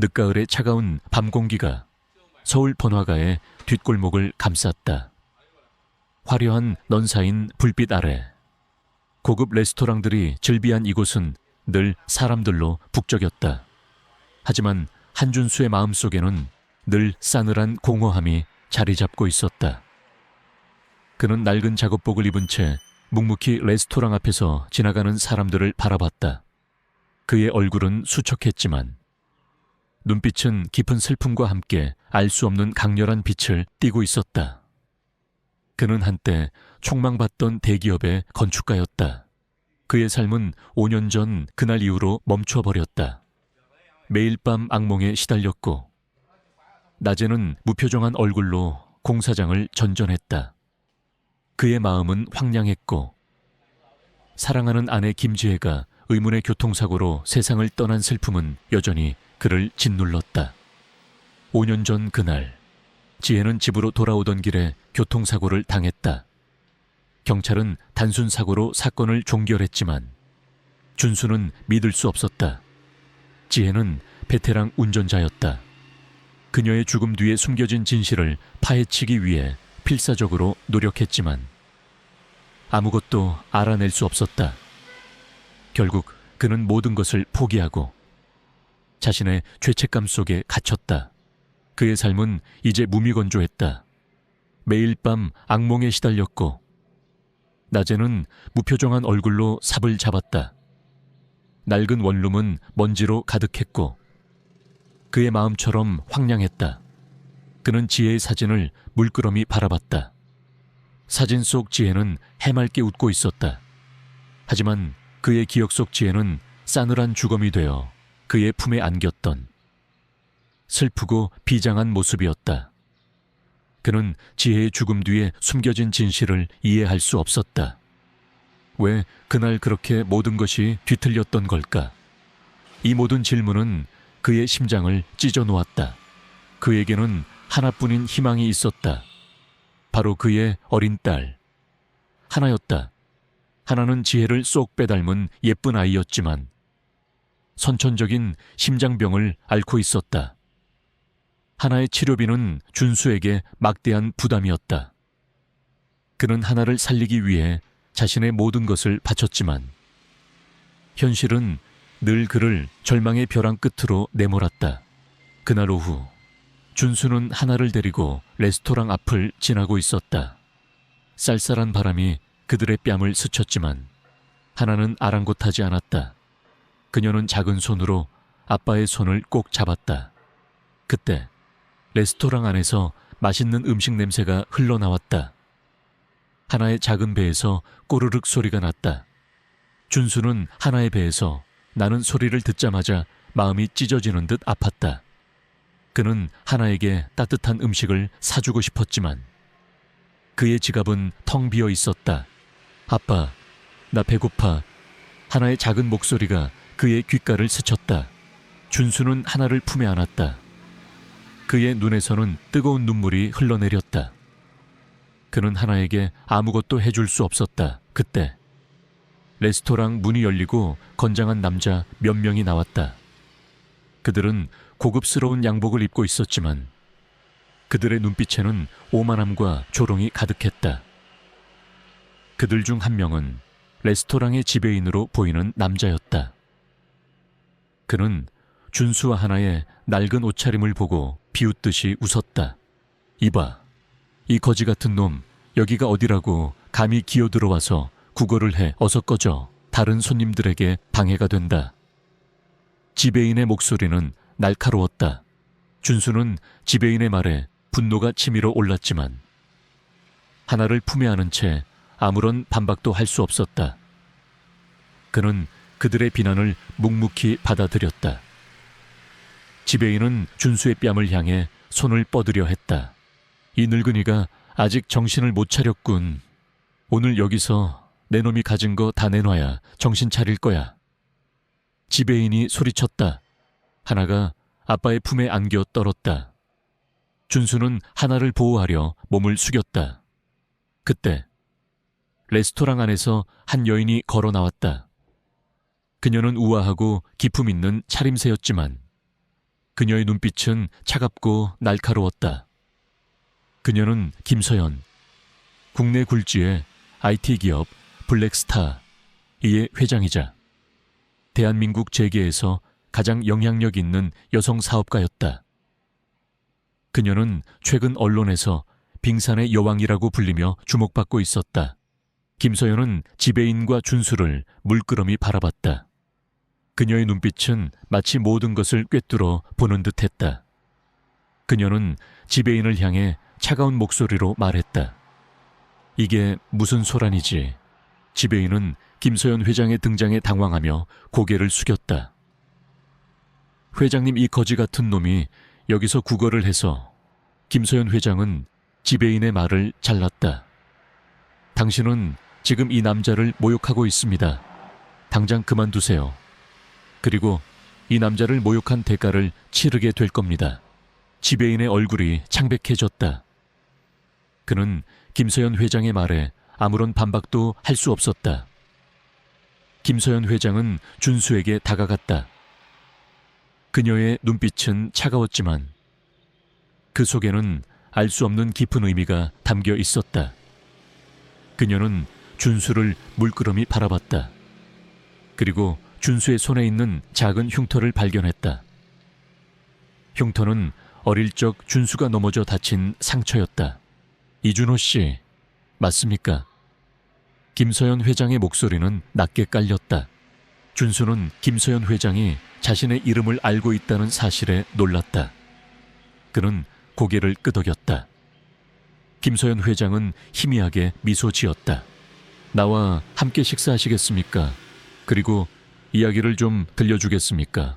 늦가을의 차가운 밤 공기가 서울 번화가의 뒷골목을 감쌌다. 화려한 넌사인 불빛 아래 고급 레스토랑들이 즐비한 이곳은 늘 사람들로 북적였다. 하지만 한준수의 마음속에는 늘 싸늘한 공허함이 자리 잡고 있었다. 그는 낡은 작업복을 입은 채 묵묵히 레스토랑 앞에서 지나가는 사람들을 바라봤다. 그의 얼굴은 수척했지만 눈빛은 깊은 슬픔과 함께 알 수 없는 강렬한 빛을 띠고 있었다. 그는 한때 촉망받던 대기업의 건축가였다. 그의 삶은 5년 전 그날 이후로 멈춰버렸다. 매일 밤 악몽에 시달렸고 낮에는 무표정한 얼굴로 공사장을 전전했다. 그의 마음은 황량했고 사랑하는 아내 김지혜가 의문의 교통사고로 세상을 떠난 슬픔은 여전히 그를 짓눌렀다. 5년 전 그날 지혜는 집으로 돌아오던 길에 교통사고를 당했다. 경찰은 단순 사고로 사건을 종결했지만 준수는 믿을 수 없었다. 지혜는 베테랑 운전자였다. 그녀의 죽음 뒤에 숨겨진 진실을 파헤치기 위해 필사적으로 노력했지만 아무것도 알아낼 수 없었다. 결국 그는 모든 것을 포기하고 자신의 죄책감 속에 갇혔다. 그의 삶은 이제 무미건조했다. 매일 밤 악몽에 시달렸고 낮에는 무표정한 얼굴로 삽을 잡았다. 낡은 원룸은 먼지로 가득했고 그의 마음처럼 황량했다. 그는 지혜의 사진을 물끄러미 바라봤다. 사진 속 지혜는 해맑게 웃고 있었다. 하지만 그의 기억 속 지혜는 싸늘한 주검이 되어 그의 품에 안겼던 슬프고 비장한 모습이었다. 그는 지혜의 죽음 뒤에 숨겨진 진실을 이해할 수 없었다. 왜 그날 그렇게 모든 것이 뒤틀렸던 걸까? 이 모든 질문은 그의 심장을 찢어 놓았다. 그에게는 하나뿐인 희망이 있었다. 바로 그의 어린 딸. 하나였다. 하나는 지혜를 쏙 빼닮은 예쁜 아이였지만 선천적인 심장병을 앓고 있었다. 하나의 치료비는 준수에게 막대한 부담이었다. 그는 하나를 살리기 위해 자신의 모든 것을 바쳤지만 현실은 늘 그를 절망의 벼랑 끝으로 내몰았다. 그날 오후 준수는 하나를 데리고 레스토랑 앞을 지나고 있었다. 쌀쌀한 바람이 그들의 뺨을 스쳤지만 하나는 아랑곳하지 않았다. 그녀는 작은 손으로 아빠의 손을 꼭 잡았다. 그때 레스토랑 안에서 맛있는 음식 냄새가 흘러나왔다. 하나의 작은 배에서 꼬르륵 소리가 났다. 준수는 하나의 배에서 나는 소리를 듣자마자 마음이 찢어지는 듯 아팠다. 그는 하나에게 따뜻한 음식을 사주고 싶었지만 그의 지갑은 텅 비어 있었다. 아빠, 나 배고파. 하나의 작은 목소리가 그의 귓가를 스쳤다. 준수는 하나를 품에 안았다. 그의 눈에서는 뜨거운 눈물이 흘러내렸다. 그는 하나에게 아무것도 해줄 수 없었다. 그때 레스토랑 문이 열리고 건장한 남자 몇 명이 나왔다. 그들은 고급스러운 양복을 입고 있었지만 그들의 눈빛에는 오만함과 조롱이 가득했다. 그들 중 한 명은 레스토랑의 지배인으로 보이는 남자였다. 그는 준수와 하나의 낡은 옷차림을 보고 비웃듯이 웃었다. 이봐, 이 거지 같은 놈, 여기가 어디라고 감히 기어들어와서 구걸을 해. 어서 꺼져. 다른 손님들에게 방해가 된다. 지배인의 목소리는 날카로웠다. 준수는 지배인의 말에 분노가 치밀어 올랐지만 하나를 품에 안은 채 아무런 반박도 할 수 없었다. 그는 그들의 비난을 묵묵히 받아들였다. 지배인은 준수의 뺨을 향해 손을 뻗으려 했다. 이 늙은이가 아직 정신을 못 차렸군. 오늘 여기서 내 놈이 가진 거 다 내놔야 정신 차릴 거야. 지배인이 소리쳤다. 하나가 아빠의 품에 안겨 떨었다. 준수는 하나를 보호하려 몸을 숙였다. 그때 레스토랑 안에서 한 여인이 걸어 나왔다. 그녀는 우아하고 기품 있는 차림새였지만 그녀의 눈빛은 차갑고 날카로웠다. 그녀는 김서연, 국내 굴지의 IT 기업 블랙스타 이의 회장이자 대한민국 재계에서 가장 영향력 있는 여성 사업가였다. 그녀는 최근 언론에서 빙산의 여왕이라고 불리며 주목받고 있었다. 김서연은 지배인과 준수를 물끄러미 바라봤다. 그녀의 눈빛은 마치 모든 것을 꿰뚫어 보는 듯했다. 그녀는 지배인을 향해 차가운 목소리로 말했다. 이게 무슨 소란이지? 지배인은 김서연 회장의 등장에 당황하며 고개를 숙였다. 회장님, 이 거지 같은 놈이 여기서 구걸을 해서. 김서연 회장은 지배인의 말을 잘랐다. 당신은 지금 이 남자를 모욕하고 있습니다. 당장 그만두세요. 그리고 이 남자를 모욕한 대가를 치르게 될 겁니다. 지배인의 얼굴이 창백해졌다. 그는 김서연 회장의 말에 아무런 반박도 할 수 없었다. 김서연 회장은 준수에게 다가갔다. 그녀의 눈빛은 차가웠지만 그 속에는 알 수 없는 깊은 의미가 담겨 있었다. 그녀는 준수를 물끄러미 바라봤다. 그리고 준수의 손에 있는 작은 흉터를 발견했다. 흉터는 어릴 적 준수가 넘어져 다친 상처였다. 이준호 씨, 맞습니까? 김서연 회장의 목소리는 낮게 깔렸다. 준수는 김서연 회장이 자신의 이름을 알고 있다는 사실에 놀랐다. 그는 고개를 끄덕였다. 김서연 회장은 희미하게 미소 지었다. 나와 함께 식사하시겠습니까? 그리고 이야기를 좀 들려주겠습니까?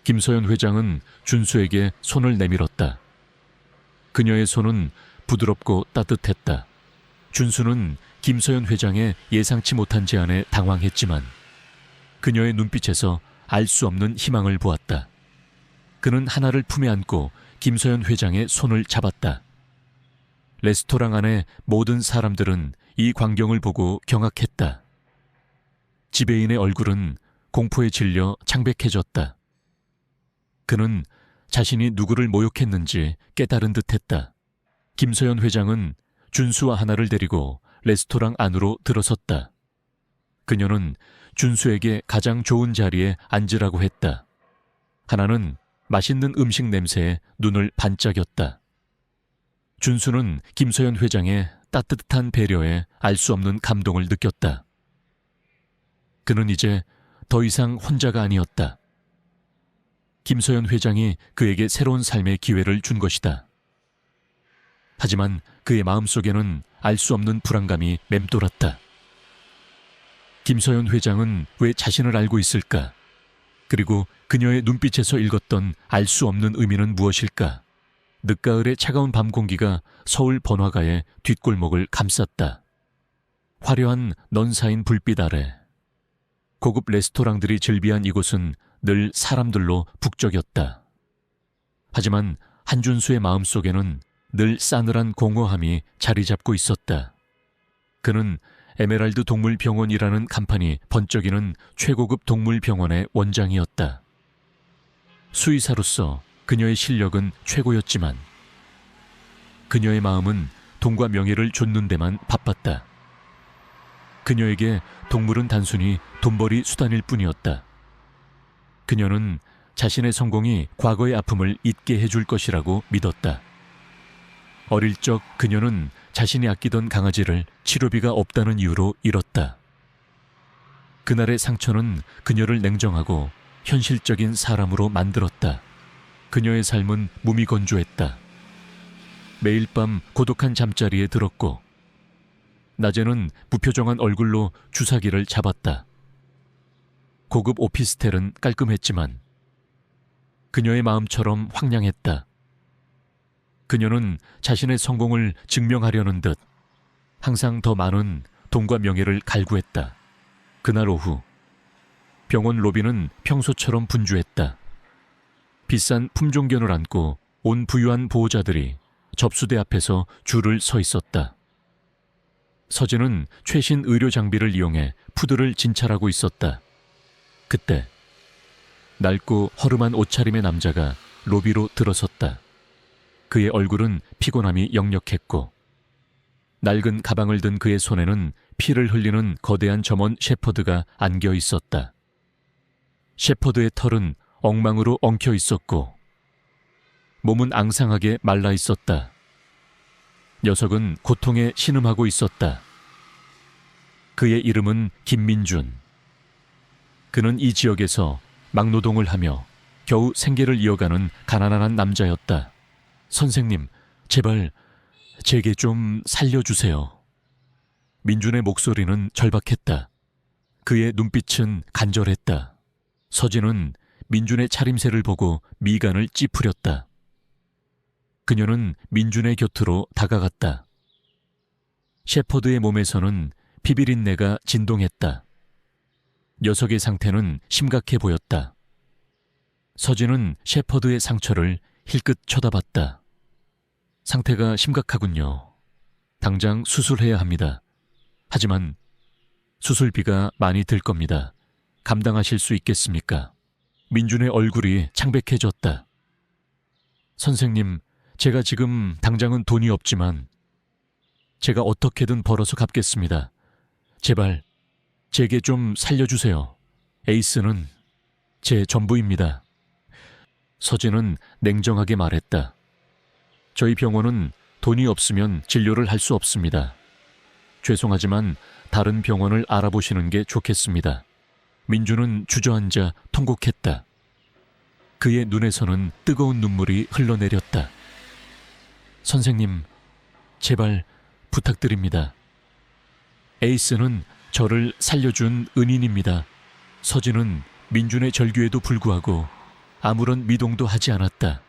김서연 회장은 준수에게 손을 내밀었다. 그녀의 손은 부드럽고 따뜻했다. 준수는 김서연 회장의 예상치 못한 제안에 당황했지만 그녀의 눈빛에서 알 수 없는 희망을 보았다. 그는 하나를 품에 안고 김서연 회장의 손을 잡았다. 레스토랑 안의 모든 사람들은 이 광경을 보고 경악했다. 지배인의 얼굴은 공포에 질려 창백해졌다. 그는 자신이 누구를 모욕했는지 깨달은 듯했다. 김서연 회장은 준수와 하나를 데리고 레스토랑 안으로 들어섰다. 그녀는 준수에게 가장 좋은 자리에 앉으라고 했다. 하나는 맛있는 음식 냄새에 눈을 반짝였다. 준수는 김서연 회장의 따뜻한 배려에 알 수 없는 감동을 느꼈다. 그는 이제 더 이상 혼자가 아니었다. 김서연 회장이 그에게 새로운 삶의 기회를 준 것이다. 하지만 그의 마음속에는 알 수 없는 불안감이 맴돌았다. 김서연 회장은 왜 자신을 알고 있을까? 그리고 그녀의 눈빛에서 읽었던 알 수 없는 의미는 무엇일까? 늦가을의 차가운 밤 공기가 서울 번화가의 뒷골목을 감쌌다. 화려한 넌 쌓인 불빛 아래 고급 레스토랑들이 즐비한 이곳은 늘 사람들로 북적였다. 하지만 한준수의 마음속에는 늘 싸늘한 공허함이 자리 잡고 있었다. 그는 에메랄드 동물병원이라는 간판이 번쩍이는 최고급 동물병원의 원장이었다. 수의사로서 그녀의 실력은 최고였지만 그녀의 마음은 돈과 명예를 좇는 데만 바빴다. 그녀에게 동물은 단순히 돈벌이 수단일 뿐이었다. 그녀는 자신의 성공이 과거의 아픔을 잊게 해줄 것이라고 믿었다. 어릴 적 그녀는 자신이 아끼던 강아지를 치료비가 없다는 이유로 잃었다. 그날의 상처는 그녀를 냉정하고 현실적인 사람으로 만들었다. 그녀의 삶은 무미건조했다. 매일 밤 고독한 잠자리에 들었고 낮에는 무표정한 얼굴로 주사기를 잡았다. 고급 오피스텔은 깔끔했지만 그녀의 마음처럼 황량했다. 그녀는 자신의 성공을 증명하려는 듯 항상 더 많은 돈과 명예를 갈구했다. 그날 오후 병원 로비는 평소처럼 분주했다. 비싼 품종견을 안고 온 부유한 보호자들이 접수대 앞에서 줄을 서 있었다. 서진은 최신 의료 장비를 이용해 푸드를 진찰하고 있었다. 그때 낡고 허름한 옷차림의 남자가 로비로 들어섰다. 그의 얼굴은 피곤함이 역력했고 낡은 가방을 든 그의 손에는 피를 흘리는 거대한 점원 셰퍼드가 안겨 있었다. 셰퍼드의 털은 엉망으로 엉켜 있었고 몸은 앙상하게 말라 있었다. 녀석은 고통에 신음하고 있었다. 그의 이름은 김민준. 그는 이 지역에서 막노동을 하며 겨우 생계를 이어가는 가난한 남자였다. 선생님, 제발 제게 좀 살려주세요. 민준의 목소리는 절박했다. 그의 눈빛은 간절했다. 서진은 민준의 차림새를 보고 미간을 찌푸렸다. 그녀는 민준의 곁으로 다가갔다. 셰퍼드의 몸에서는 피비린내가 진동했다. 녀석의 상태는 심각해 보였다. 서진은 셰퍼드의 상처를 힐끗 쳐다봤다. 상태가 심각하군요. 당장 수술해야 합니다. 하지만 수술비가 많이 들 겁니다. 감당하실 수 있겠습니까? 민준의 얼굴이 창백해졌다. 선생님, 제가 지금 당장은 돈이 없지만 제가 어떻게든 벌어서 갚겠습니다. 제발 제게 좀 살려주세요. 에이스는 제 전부입니다. 서진은 냉정하게 말했다. 저희 병원은 돈이 없으면 진료를 할 수 없습니다. 죄송하지만 다른 병원을 알아보시는 게 좋겠습니다. 민준은 주저앉아 통곡했다. 그의 눈에서는 뜨거운 눈물이 흘러내렸다. 선생님, 제발 부탁드립니다. 에이스는 저를 살려준 은인입니다. 서진은 민준의 절규에도 불구하고 아무런 미동도 하지 않았다.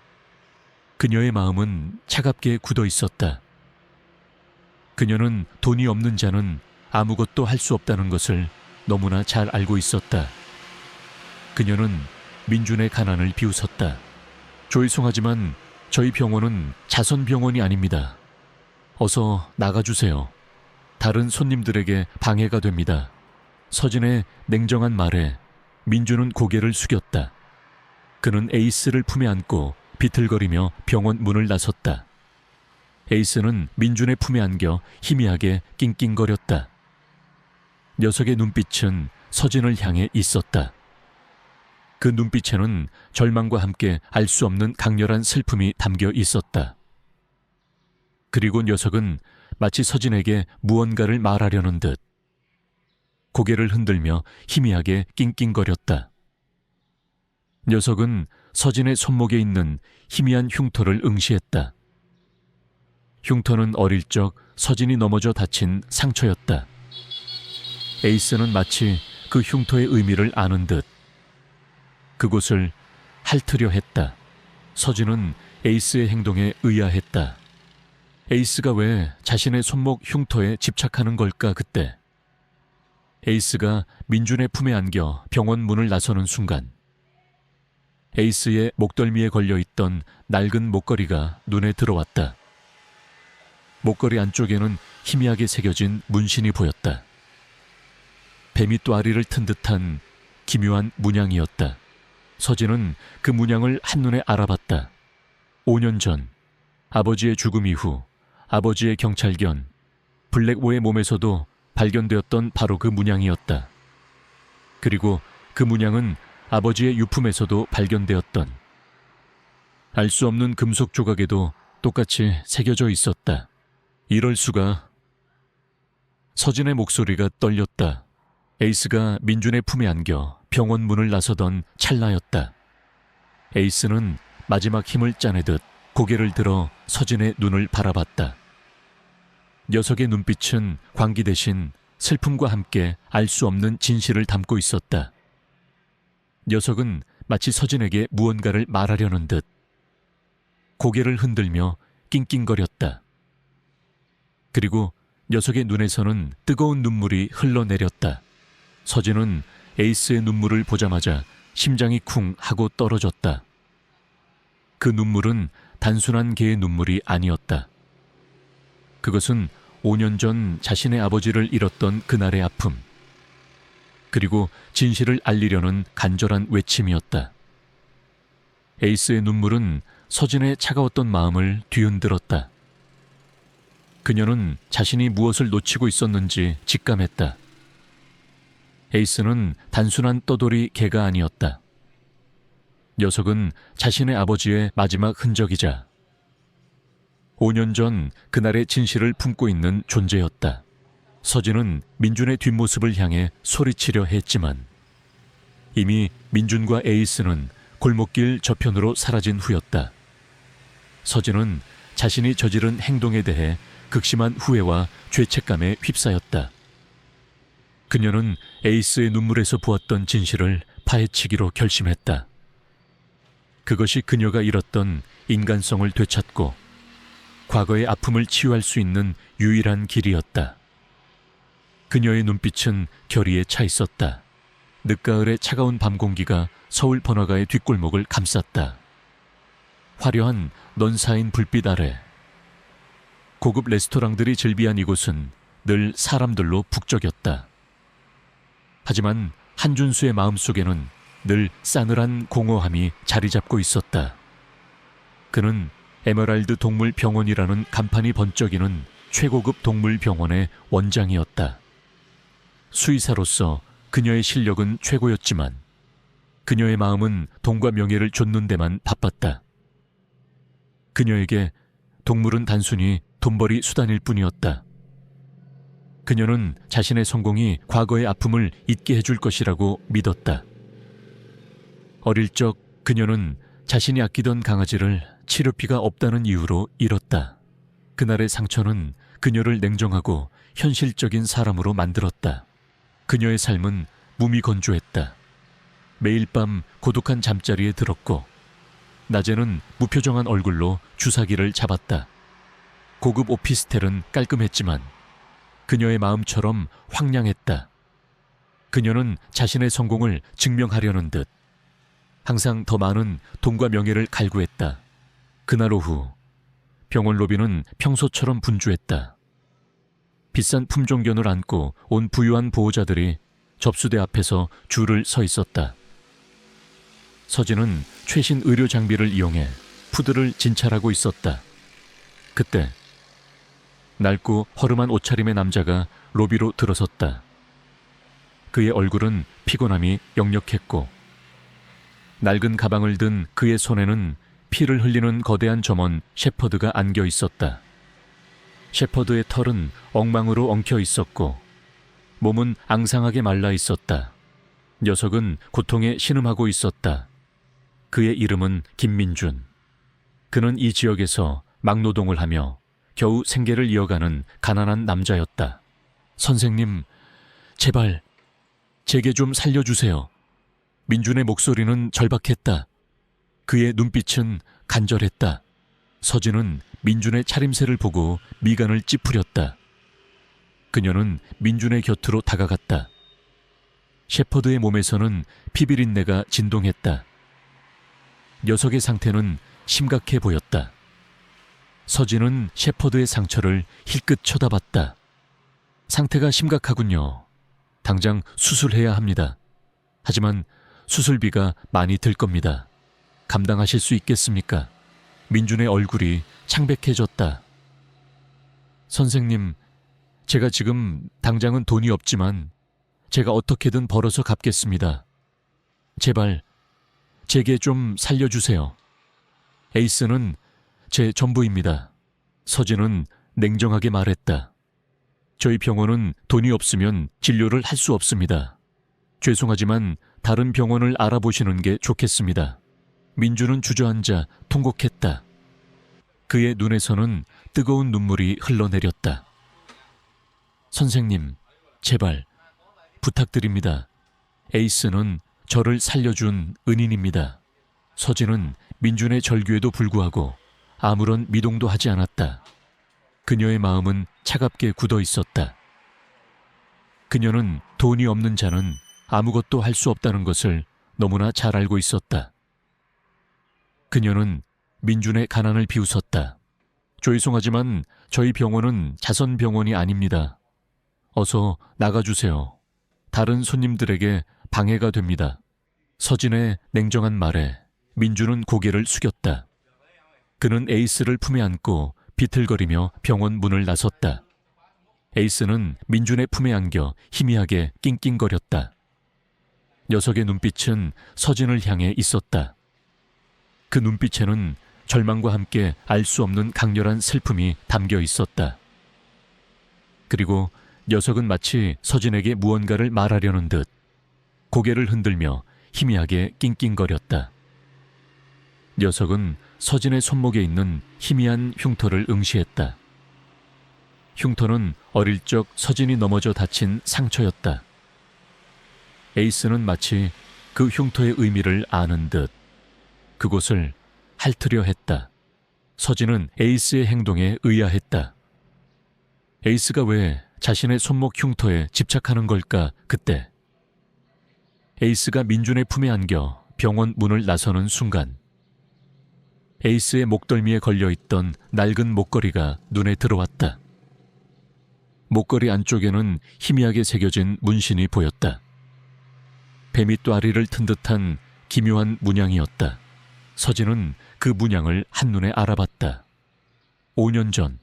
그녀의 마음은 차갑게 굳어 있었다. 그녀는 돈이 없는 자는 아무것도 할 수 없다는 것을 너무나 잘 알고 있었다. 그녀는 민준의 가난을 비웃었다. 죄송하지만 저희 병원은 자선병원이 아닙니다. 어서 나가주세요. 다른 손님들에게 방해가 됩니다. 서진의 냉정한 말에 민준은 고개를 숙였다. 그는 에이스를 품에 안고 비틀거리며 병원 문을 나섰다. 에이스는 민준의 품에 안겨 희미하게 낑낑거렸다. 녀석의 눈빛은 서진을 향해 있었다. 그 눈빛에는 절망과 함께 알 수 없는 강렬한 슬픔이 담겨 있었다. 그리고 녀석은 마치 서진에게 무언가를 말하려는 듯 고개를 흔들며 희미하게 낑낑거렸다. 녀석은 서진의 손목에 있는 희미한 흉터를 응시했다. 흉터는 어릴 적 서진이 넘어져 다친 상처였다. 에이스는 마치 그 흉터의 의미를 아는 듯 그곳을 핥으려 했다. 서진은 에이스의 행동에 의아했다. 에이스가 왜 자신의 손목 흉터에 집착하는 걸까 그때. 에이스가 민준의 품에 안겨 병원 문을 나서는 순간 에이스의 목덜미에 걸려있던 낡은 목걸이가 눈에 들어왔다. 목걸이 안쪽에는 희미하게 새겨진 문신이 보였다. 뱀이 또아리를 튼 듯한 기묘한 문양이었다. 서진은 그 문양을 한눈에 알아봤다. 5년 전 아버지의 죽음 이후 아버지의 경찰견 블랙오의 몸에서도 발견되었던 바로 그 문양이었다. 그리고 그 문양은 아버지의 유품에서도 발견되었던 알 수 없는 금속 조각에도 똑같이 새겨져 있었다. 이럴 수가. 서진의 목소리가 떨렸다. 에이스가 민준의 품에 안겨 병원 문을 나서던 찰나였다. 에이스는 마지막 힘을 짜내듯 고개를 들어 서진의 눈을 바라봤다. 녀석의 눈빛은 광기 대신 슬픔과 함께 알 수 없는 진실을 담고 있었다. 녀석은 마치 서진에게 무언가를 말하려는 듯 고개를 흔들며 낑낑거렸다. 그리고 녀석의 눈에서는 뜨거운 눈물이 흘러내렸다. 서진은 에이스의 눈물을 보자마자 심장이 쿵 하고 떨어졌다. 그 눈물은 단순한 개의 눈물이 아니었다. 그것은 5년 전 자신의 아버지를 잃었던 그날의 아픔, 그리고 진실을 알리려는 간절한 외침이었다. 에이스의 눈물은 서진의 차가웠던 마음을 뒤흔들었다. 그녀는 자신이 무엇을 놓치고 있었는지 직감했다. 에이스는 단순한 떠돌이 개가 아니었다. 녀석은 자신의 아버지의 마지막 흔적이자 5년 전 그날의 진실을 품고 있는 존재였다. 서진은 민준의 뒷모습을 향해 소리치려 했지만 이미 민준과 에이스는 골목길 저편으로 사라진 후였다. 서진은 자신이 저지른 행동에 대해 극심한 후회와 죄책감에 휩싸였다. 그녀는 에이스의 눈물에서 보았던 진실을 파헤치기로 결심했다. 그것이 그녀가 잃었던 인간성을 되찾고 과거의 아픔을 치유할 수 있는 유일한 길이었다. 그녀의 눈빛은 결의에 차 있었다. 늦가을의 차가운 밤 공기가 서울 번화가의 뒷골목을 감쌌다. 화려한 넌사인 불빛 아래 고급 레스토랑들이 즐비한 이곳은 늘 사람들로 북적였다. 하지만 한준수의 마음속에는 늘 싸늘한 공허함이 자리 잡고 있었다. 그는 에메랄드 동물병원이라는 간판이 번쩍이는 최고급 동물병원의 원장이었다. 수의사로서 그녀의 실력은 최고였지만 그녀의 마음은 돈과 명예를 좇는 데만 바빴다. 그녀에게 동물은 단순히 돈벌이 수단일 뿐이었다. 그녀는 자신의 성공이 과거의 아픔을 잊게 해줄 것이라고 믿었다. 어릴 적 그녀는 자신이 아끼던 강아지를 치료비가 없다는 이유로 잃었다. 그날의 상처는 그녀를 냉정하고 현실적인 사람으로 만들었다. 그녀의 삶은 무미건조했다. 매일 밤 고독한 잠자리에 들었고 낮에는 무표정한 얼굴로 주사기를 잡았다. 고급 오피스텔은 깔끔했지만 그녀의 마음처럼 황량했다. 그녀는 자신의 성공을 증명하려는 듯 항상 더 많은 돈과 명예를 갈구했다. 그날 오후 병원 로비는 평소처럼 분주했다. 비싼 품종견을 안고 온 부유한 보호자들이 접수대 앞에서 줄을 서 있었다. 서진은 최신 의료 장비를 이용해 푸드를 진찰하고 있었다. 그때 낡고 허름한 옷차림의 남자가 로비로 들어섰다. 그의 얼굴은 피곤함이 역력했고 낡은 가방을 든 그의 손에는 피를 흘리는 거대한 점원 셰퍼드가 안겨 있었다. 셰퍼드의 털은 엉망으로 엉켜 있었고 몸은 앙상하게 말라 있었다. 녀석은 고통에 신음하고 있었다. 그의 이름은 김민준. 그는 이 지역에서 막노동을 하며 겨우 생계를 이어가는 가난한 남자였다. 선생님, 제발 제게 좀 살려주세요. 민준의 목소리는 절박했다. 그의 눈빛은 간절했다. 서진은 민준의 차림새를 보고 미간을 찌푸렸다. 그녀는 민준의 곁으로 다가갔다. 셰퍼드의 몸에서는 피비린내가 진동했다. 녀석의 상태는 심각해 보였다. 서진은 셰퍼드의 상처를 힐끗 쳐다봤다. 상태가 심각하군요. 당장 수술해야 합니다. 하지만 수술비가 많이 들 겁니다. 감당하실 수 있겠습니까? 민준의 얼굴이 창백해졌다. 선생님, 제가 지금 당장은 돈이 없지만 제가 어떻게든 벌어서 갚겠습니다. 제발 제게 좀 살려주세요. 에이스는 제 전부입니다. 서진은 냉정하게 말했다. 저희 병원은 돈이 없으면 진료를 할 수 없습니다. 죄송하지만 다른 병원을 알아보시는 게 좋겠습니다. 민주는 주저앉아 통곡했다. 그의 눈에서는 뜨거운 눈물이 흘러내렸다. 선생님, 제발 부탁드립니다. 에이스는 저를 살려준 은인입니다. 서진은 민준의 절규에도 불구하고 아무런 미동도 하지 않았다. 그녀의 마음은 차갑게 굳어 있었다. 그녀는 돈이 없는 자는 아무것도 할 수 없다는 것을 너무나 잘 알고 있었다. 그녀는 민준의 가난을 비웃었다. 죄송하지만 저희 병원은 자선병원이 아닙니다. 어서 나가주세요. 다른 손님들에게 방해가 됩니다. 서진의 냉정한 말에 민주는 고개를 숙였다. 그는 에이스를 품에 안고 비틀거리며 병원 문을 나섰다. 에이스는 민준의 품에 안겨 희미하게 낑낑거렸다. 녀석의 눈빛은 서진을 향해 있었다. 그 눈빛에는 절망과 함께 알 수 없는 강렬한 슬픔이 담겨 있었다. 그리고 녀석은 마치 서진에게 무언가를 말하려는 듯 고개를 흔들며 희미하게 낑낑거렸다. 녀석은 서진의 손목에 있는 희미한 흉터를 응시했다. 흉터는 어릴 적 서진이 넘어져 다친 상처였다. 에이스는 마치 그 흉터의 의미를 아는 듯 그곳을 핥으려 했다. 서진은 에이스의 행동에 의아했다. 에이스가 왜 자신의 손목 흉터에 집착하는 걸까 그때. 에이스가 민준의 품에 안겨 병원 문을 나서는 순간 에이스의 목덜미에 걸려있던 낡은 목걸이가 눈에 들어왔다. 목걸이 안쪽에는 희미하게 새겨진 문신이 보였다. 뱀이또아리를 튼 듯한 기묘한 문양이었다. 서진은 그 문양을 한눈에 알아봤다. 5년 전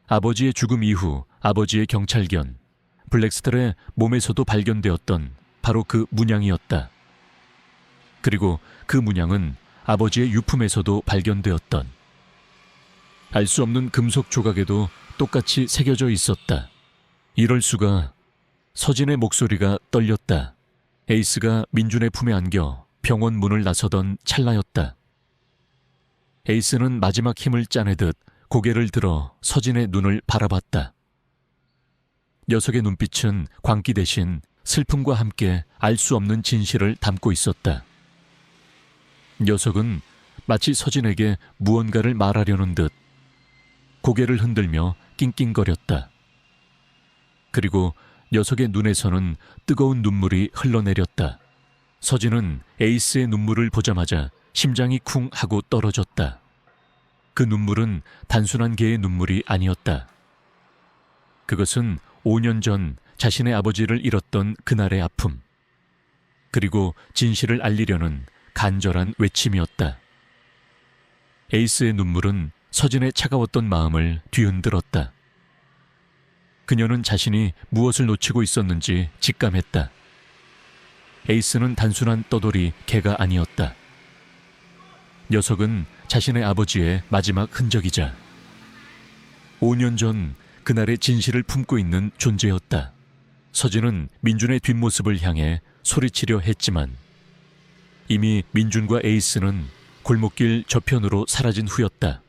아버지의 죽음 이후 아버지의 경찰견 블랙스tar의 몸에서도 발견되었던 바로 그 문양이었다. 그리고 그 문양은 아버지의 유품에서도 발견되었던 알 수 없는 금속 조각에도 똑같이 새겨져 있었다. 이럴 수가. 서진의 목소리가 떨렸다. 에이스가 민준의 품에 안겨 병원 문을 나서던 찰나였다. 에이스는 마지막 힘을 짜내듯 고개를 들어 서진의 눈을 바라봤다. 녀석의 눈빛은 광기 대신 슬픔과 함께 알 수 없는 진실을 담고 있었다. 녀석은 마치 서진에게 무언가를 말하려는 듯 고개를 흔들며 낑낑거렸다. 그리고 녀석의 눈에서는 뜨거운 눈물이 흘러내렸다. 서진은 에이스의 눈물을 보자마자 심장이 쿵 하고 떨어졌다. 그 눈물은 단순한 개의 눈물이 아니었다. 그것은 5년 전 자신의 아버지를 잃었던 그날의 아픔, 그리고 진실을 알리려는 간절한 외침이었다. 에이스의 눈물은 서진의 차가웠던 마음을 뒤흔들었다. 그녀는 자신이 무엇을 놓치고 있었는지 직감했다. 에이스는 단순한 떠돌이 개가 아니었다. 녀석은 자신의 아버지의 마지막 흔적이자 5년 전 그날의 진실을 품고 있는 존재였다. 서진은 민준의 뒷모습을 향해 소리치려 했지만 이미 민준과 에이스는 골목길 저편으로 사라진 후였다.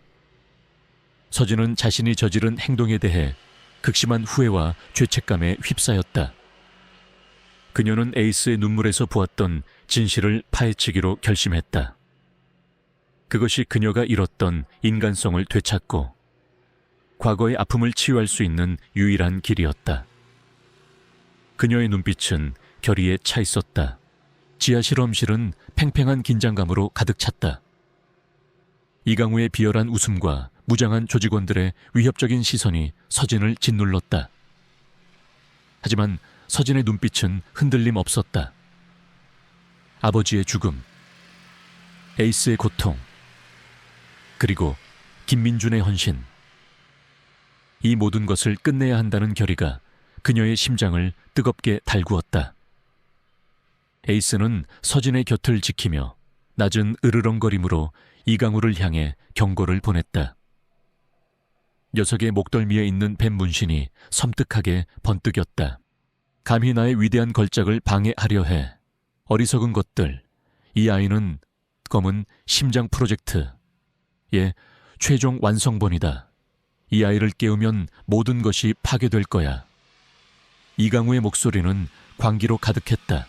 서진은 자신이 저지른 행동에 대해 극심한 후회와 죄책감에 휩싸였다. 그녀는 에이스의 눈물에서 보았던 진실을 파헤치기로 결심했다. 그것이 그녀가 잃었던 인간성을 되찾고 과거의 아픔을 치유할 수 있는 유일한 길이었다. 그녀의 눈빛은 결의에 차 있었다. 지하 실험실은 팽팽한 긴장감으로 가득 찼다. 이강우의 비열한 웃음과 무장한 조직원들의 위협적인 시선이 서진을 짓눌렀다. 하지만 서진의 눈빛은 흔들림 없었다. 아버지의 죽음, 에이스의 고통, 그리고 김민준의 헌신. 이 모든 것을 끝내야 한다는 결의가 그녀의 심장을 뜨겁게 달구었다. 에이스는 서진의 곁을 지키며 낮은 으르렁거림으로 이강우를 향해 경고를 보냈다. 녀석의 목덜미에 있는 뱀 문신이 섬뜩하게 번뜩였다. 감히 나의 위대한 걸작을 방해하려 해. 어리석은 것들. 이 아이는 검은 심장 프로젝트의 최종 완성본이다. 이 아이를 깨우면 모든 것이 파괴될 거야. 이강우의 목소리는 광기로 가득했다.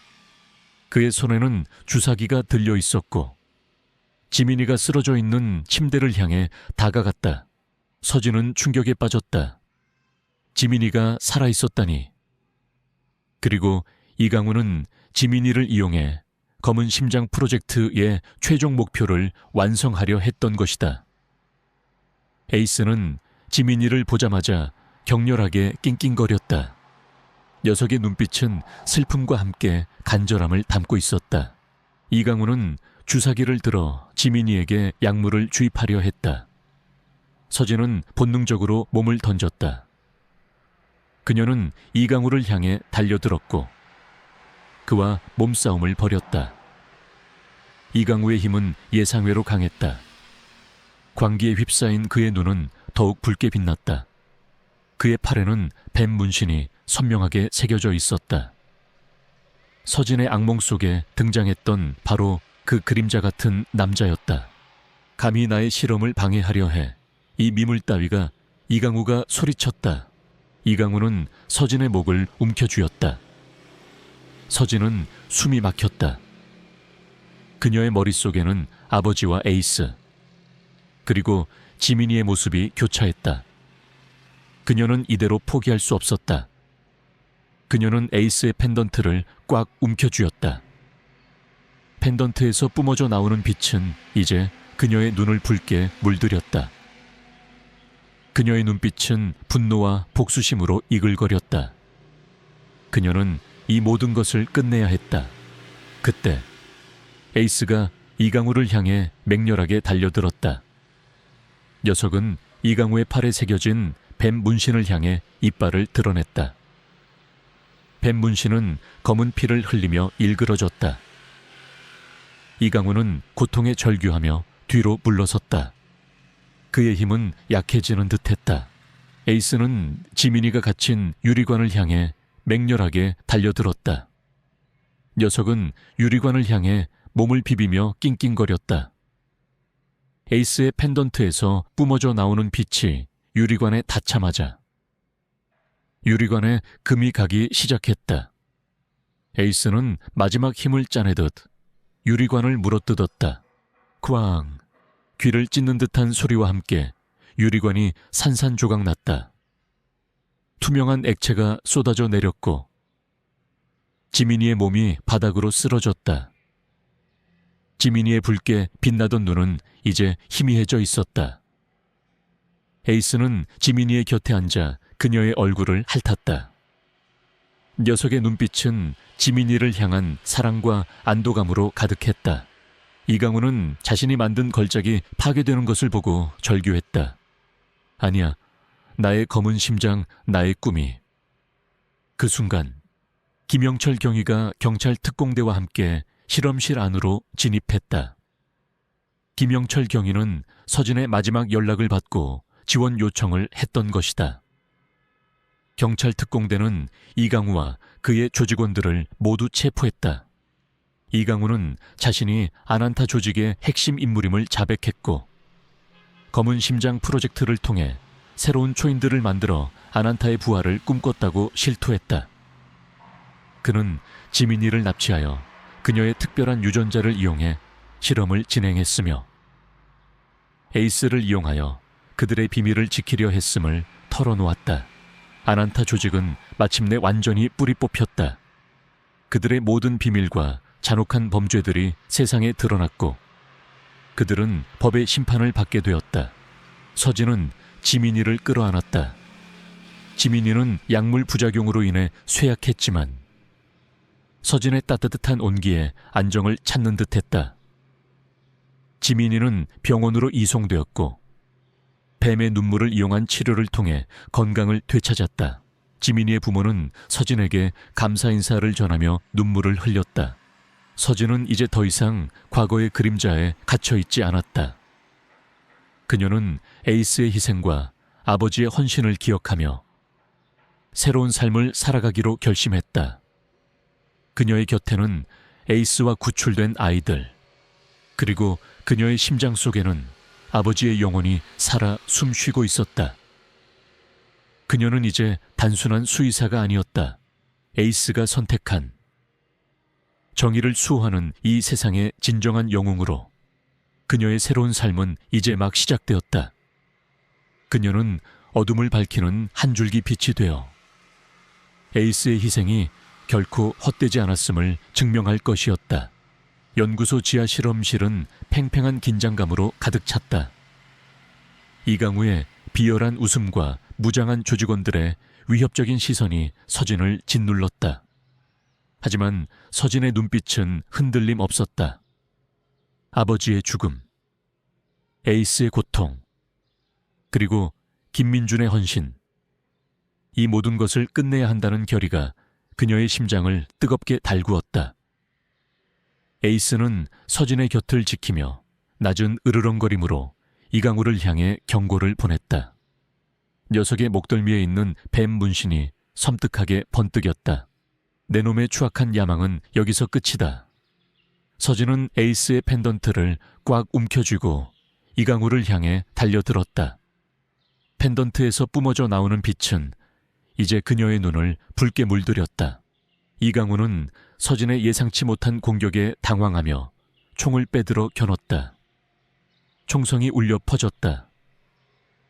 그의 손에는 주사기가 들려 있었고 지민이가 쓰러져 있는 침대를 향해 다가갔다. 서진은 충격에 빠졌다. 지민이가 살아있었다니. 그리고 이강우는 지민이를 이용해 검은 심장 프로젝트의 최종 목표를 완성하려 했던 것이다. 에이스는 지민이를 보자마자 격렬하게 낑낑거렸다. 녀석의 눈빛은 슬픔과 함께 간절함을 담고 있었다. 이강우는 주사기를 들어 지민이에게 약물을 주입하려 했다. 서진은 본능적으로 몸을 던졌다. 그녀는 이강우를 향해 달려들었고 그와 몸싸움을 벌였다. 이강우의 힘은 예상외로 강했다. 광기에 휩싸인 그의 눈은 더욱 붉게 빛났다. 그의 팔에는 뱀 문신이 선명하게 새겨져 있었다. 서진의 악몽 속에 등장했던 바로 그 그림자 같은 남자였다. 감히 나의 실험을 방해하려 해. 이 미물 따위가. 이강우가 소리쳤다. 이강우는 서진의 목을 움켜쥐었다. 서진은 숨이 막혔다. 그녀의 머릿속에는 아버지와 에이스, 그리고 지민이의 모습이 교차했다. 그녀는 이대로 포기할 수 없었다. 그녀는 에이스의 펜던트를 꽉 움켜쥐었다. 펜던트에서 뿜어져 나오는 빛은 이제 그녀의 눈을 붉게 물들였다. 그녀의 눈빛은 분노와 복수심으로 이글거렸다. 그녀는 이 모든 것을 끝내야 했다. 그때 에이스가 이강우를 향해 맹렬하게 달려들었다. 녀석은 이강우의 팔에 새겨진 뱀 문신을 향해 이빨을 드러냈다. 뱀 문신은 검은 피를 흘리며 일그러졌다. 이강우는 고통에 절규하며 뒤로 물러섰다. 그의 힘은 약해지는 듯했다. 에이스는 지민이가 갇힌 유리관을 향해 맹렬하게 달려들었다. 녀석은 유리관을 향해 몸을 비비며 낑낑거렸다. 에이스의 펜던트에서 뿜어져 나오는 빛이 유리관에 닿자마자 유리관에 금이 가기 시작했다. 에이스는 마지막 힘을 짜내듯 유리관을 물어뜯었다. 쾅! 귀를 찢는 듯한 소리와 함께 유리관이 산산조각 났다. 투명한 액체가 쏟아져 내렸고 지민이의 몸이 바닥으로 쓰러졌다. 지민이의 붉게 빛나던 눈은 이제 희미해져 있었다. 에이스는 지민이의 곁에 앉아 그녀의 얼굴을 핥았다. 녀석의 눈빛은 지민이를 향한 사랑과 안도감으로 가득했다. 이강우는 자신이 만든 걸작이 파괴되는 것을 보고 절규했다. 아니야, 나의 검은 심장, 나의 꿈이. 그 순간 김영철 경위가 경찰 특공대와 함께 실험실 안으로 진입했다. 김영철 경위는 서진의 마지막 연락을 받고 지원 요청을 했던 것이다. 경찰 특공대는 이강우와 그의 조직원들을 모두 체포했다. 이강우는 자신이 아난타 조직의 핵심 인물임을 자백했고 검은 심장 프로젝트를 통해 새로운 초인들을 만들어 아난타의 부활을 꿈꿨다고 실토했다. 그는 지민이를 납치하여 그녀의 특별한 유전자를 이용해 실험을 진행했으며 에이스를 이용하여 그들의 비밀을 지키려 했음을 털어놓았다. 아난타 조직은 마침내 완전히 뿌리 뽑혔다. 그들의 모든 비밀과 잔혹한 범죄들이 세상에 드러났고 그들은 법의 심판을 받게 되었다. 서진은 지민이를 끌어안았다. 지민이는 약물 부작용으로 인해 쇠약했지만 서진의 따뜻한 온기에 안정을 찾는 듯했다. 지민이는 병원으로 이송되었고 뱀의 눈물을 이용한 치료를 통해 건강을 되찾았다. 지민이의 부모는 서진에게 감사 인사를 전하며 눈물을 흘렸다. 서진은 이제 더 이상 과거의 그림자에 갇혀있지 않았다. 그녀는 에이스의 희생과 아버지의 헌신을 기억하며 새로운 삶을 살아가기로 결심했다. 그녀의 곁에는 에이스와 구출된 아이들, 그리고 그녀의 심장 속에는 아버지의 영혼이 살아 숨쉬고 있었다. 그녀는 이제 단순한 수의사가 아니었다. 에이스가 선택한 정의를 수호하는 이 세상의 진정한 영웅으로 그녀의 새로운 삶은 이제 막 시작되었다. 그녀는 어둠을 밝히는 한 줄기 빛이 되어 에이스의 희생이 결코 헛되지 않았음을 증명할 것이었다. 연구소 지하 실험실은 팽팽한 긴장감으로 가득 찼다. 이강우의 비열한 웃음과 무장한 조직원들의 위협적인 시선이 서진을 짓눌렀다. 하지만 서진의 눈빛은 흔들림 없었다. 아버지의 죽음, 에이스의 고통, 그리고 김민준의 헌신. 이 모든 것을 끝내야 한다는 결의가 그녀의 심장을 뜨겁게 달구었다. 에이스는 서진의 곁을 지키며 낮은 으르렁거림으로 이강우를 향해 경고를 보냈다. 녀석의 목덜미에 있는 뱀 문신이 섬뜩하게 번뜩였다. 내 놈의 추악한 야망은 여기서 끝이다. 서진은 에이스의 펜던트를 꽉 움켜쥐고 이강우를 향해 달려들었다. 펜던트에서 뿜어져 나오는 빛은 이제 그녀의 눈을 붉게 물들였다. 이강우는 서진의 예상치 못한 공격에 당황하며 총을 빼들어 겨눴다. 총성이 울려 퍼졌다.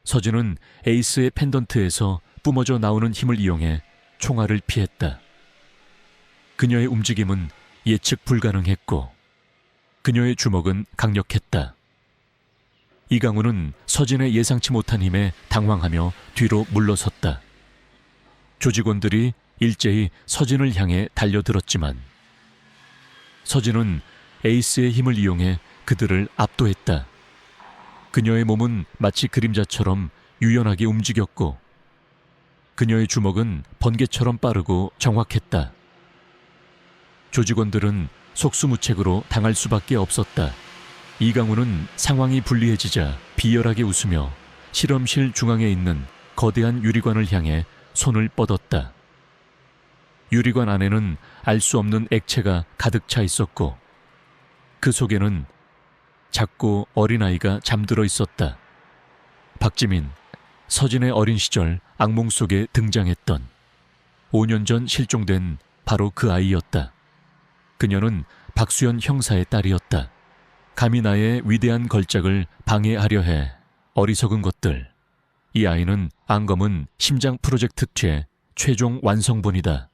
서진은 에이스의 펜던트에서 뿜어져 나오는 힘을 이용해 총알을 피했다. 그녀의 움직임은 예측 불가능했고 그녀의 주먹은 강력했다. 이강우는 서진의 예상치 못한 힘에 당황하며 뒤로 물러섰다. 조직원들이 일제히 서진을 향해 달려들었지만 서진은 에이스의 힘을 이용해 그들을 압도했다. 그녀의 몸은 마치 그림자처럼 유연하게 움직였고 그녀의 주먹은 번개처럼 빠르고 정확했다. 조직원들은 속수무책으로 당할 수밖에 없었다. 이강우는 상황이 불리해지자 비열하게 웃으며 실험실 중앙에 있는 거대한 유리관을 향해 손을 뻗었다. 유리관 안에는 알 수 없는 액체가 가득 차 있었고 그 속에는 작고 어린아이가 잠들어 있었다. 박지민, 서진의 어린 시절 악몽 속에 등장했던 5년 전 실종된 바로 그 아이였다. 그녀는 박수현 형사의 딸이었다. 감히 나의 위대한 걸작을 방해하려 해. 어리석은 것들. 이 아이는 안검은 심장 프로젝트 최 최종 완성본이다.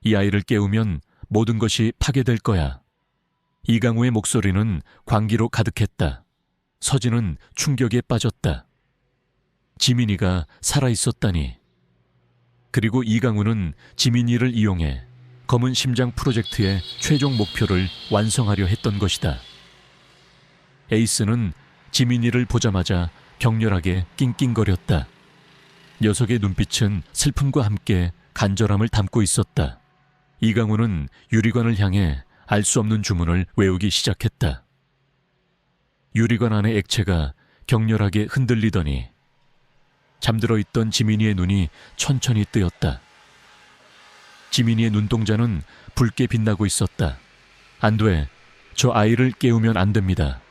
이 아이를 깨우면 모든 것이 파괴될 거야. 이강우의 목소리는 광기로 가득했다. 서진은 충격에 빠졌다. 지민이가 살아있었다니. 그리고 이강우는 지민이를 이용해 검은 심장 프로젝트의 최종 목표를 완성하려 했던 것이다. 에이스는 지민이를 보자마자 격렬하게 낑낑거렸다. 녀석의 눈빛은 슬픔과 함께 간절함을 담고 있었다. 이강우는 유리관을 향해 알 수 없는 주문을 외우기 시작했다. 유리관 안의 액체가 격렬하게 흔들리더니 잠들어 있던 지민이의 눈이 천천히 뜨였다. 지민이의 눈동자는 붉게 빛나고 있었다. 안 돼. 저 아이를 깨우면 안 됩니다.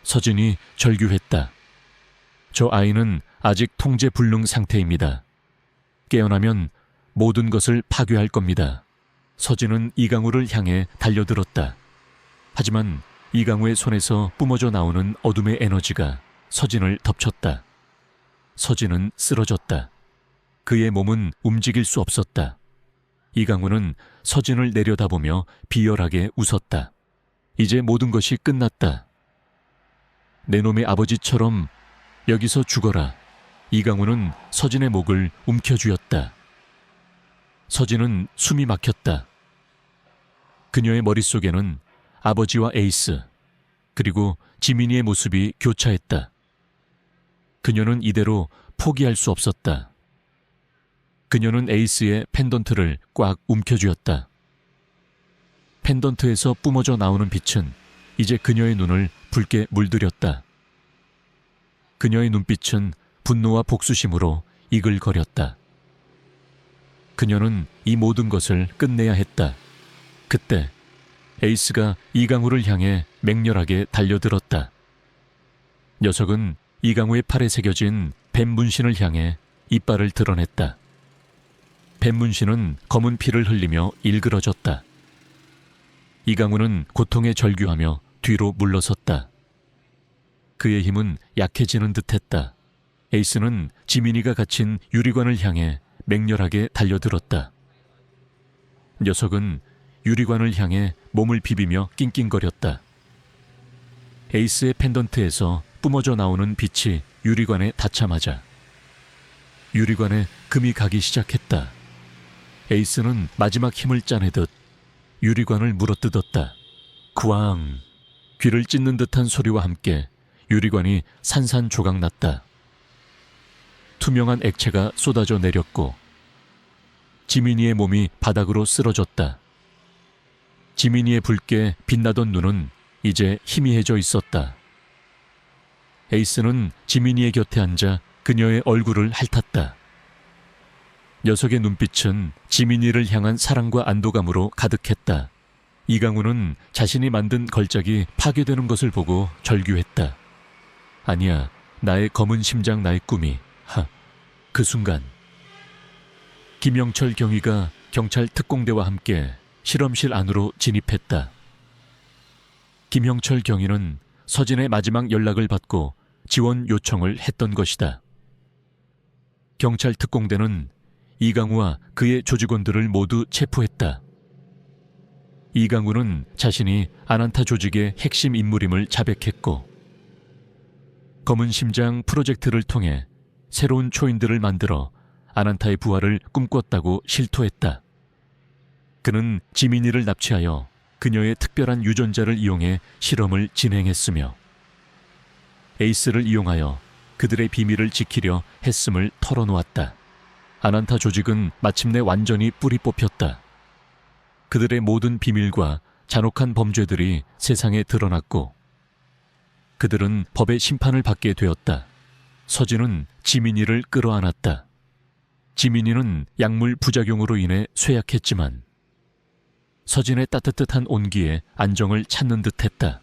서진이 절규했다. 저 아이는 아직 통제 불능 상태입니다. 깨어나면 모든 것을 파괴할 겁니다. 서진은 이강우를 향해 달려들었다. 하지만 이강우의 손에서 뿜어져 나오는 어둠의 에너지가 서진을 덮쳤다. 서진은 쓰러졌다. 그의 몸은 움직일 수 없었다. 이강우는 서진을 내려다보며 비열하게 웃었다. 이제 모든 것이 끝났다. 내 놈의 아버지처럼 여기서 죽어라. 이강우는 서진의 목을 움켜쥐었다. 서진은 숨이 막혔다. 그녀의 머릿속에는 아버지와 에이스, 그리고 지민이의 모습이 교차했다. 그녀는 이대로 포기할 수 없었다. 그녀는 에이스의 펜던트를 꽉 움켜쥐었다. 펜던트에서 뿜어져 나오는 빛은 이제 그녀의 눈을 붉게 물들였다. 그녀의 눈빛은 분노와 복수심으로 이글거렸다. 그녀는 이 모든 것을 끝내야 했다. 그때 에이스가 이강우를 향해 맹렬하게 달려들었다. 녀석은 이강우의 팔에 새겨진 뱀 문신을 향해 이빨을 드러냈다. 뱀 문신은 검은 피를 흘리며 일그러졌다. 이강우는 고통에 절규하며 뒤로 물러섰다. 그의 힘은 약해지는 듯했다. 에이스는 지민이가 갇힌 유리관을 향해 맹렬하게 달려들었다. 녀석은 유리관을 향해 몸을 비비며 낑낑거렸다. 에이스의 펜던트에서 뿜어져 나오는 빛이 유리관에 닿자마자 유리관에 금이 가기 시작했다. 에이스는 마지막 힘을 짜내듯 유리관을 물어뜯었다. 꽝! 귀를 찢는 듯한 소리와 함께 유리관이 산산조각 났다. 투명한 액체가 쏟아져 내렸고 지민이의 몸이 바닥으로 쓰러졌다. 지민이의 붉게 빛나던 눈은 이제 희미해져 있었다. 에이스는 지민이의 곁에 앉아 그녀의 얼굴을 핥았다. 녀석의 눈빛은 지민이를 향한 사랑과 안도감으로 가득했다. 이강우는 자신이 만든 걸작이 파괴되는 것을 보고 절규했다. 아니야, 나의 검은 심장, 나의 꿈이. 그 순간 김영철 경위가 경찰 특공대와 함께 실험실 안으로 진입했다. 김영철 경위는 서진의 마지막 연락을 받고 지원 요청을 했던 것이다. 경찰 특공대는 이강우와 그의 조직원들을 모두 체포했다. 이강우는 자신이 아난타 조직의 핵심 인물임을 자백했고 검은 심장 프로젝트를 통해 새로운 초인들을 만들어 아난타의 부활을 꿈꿨다고 실토했다. 그는 지민이를 납치하여 그녀의 특별한 유전자를 이용해 실험을 진행했으며 에이스를 이용하여 그들의 비밀을 지키려 했음을 털어놓았다. 아난타 조직은 마침내 완전히 뿌리 뽑혔다. 그들의 모든 비밀과 잔혹한 범죄들이 세상에 드러났고 그들은 법의 심판을 받게 되었다. 서진은 지민이를 끌어안았다. 지민이는 약물 부작용으로 인해 쇠약했지만 서진의 따뜻한 온기에 안정을 찾는 듯했다.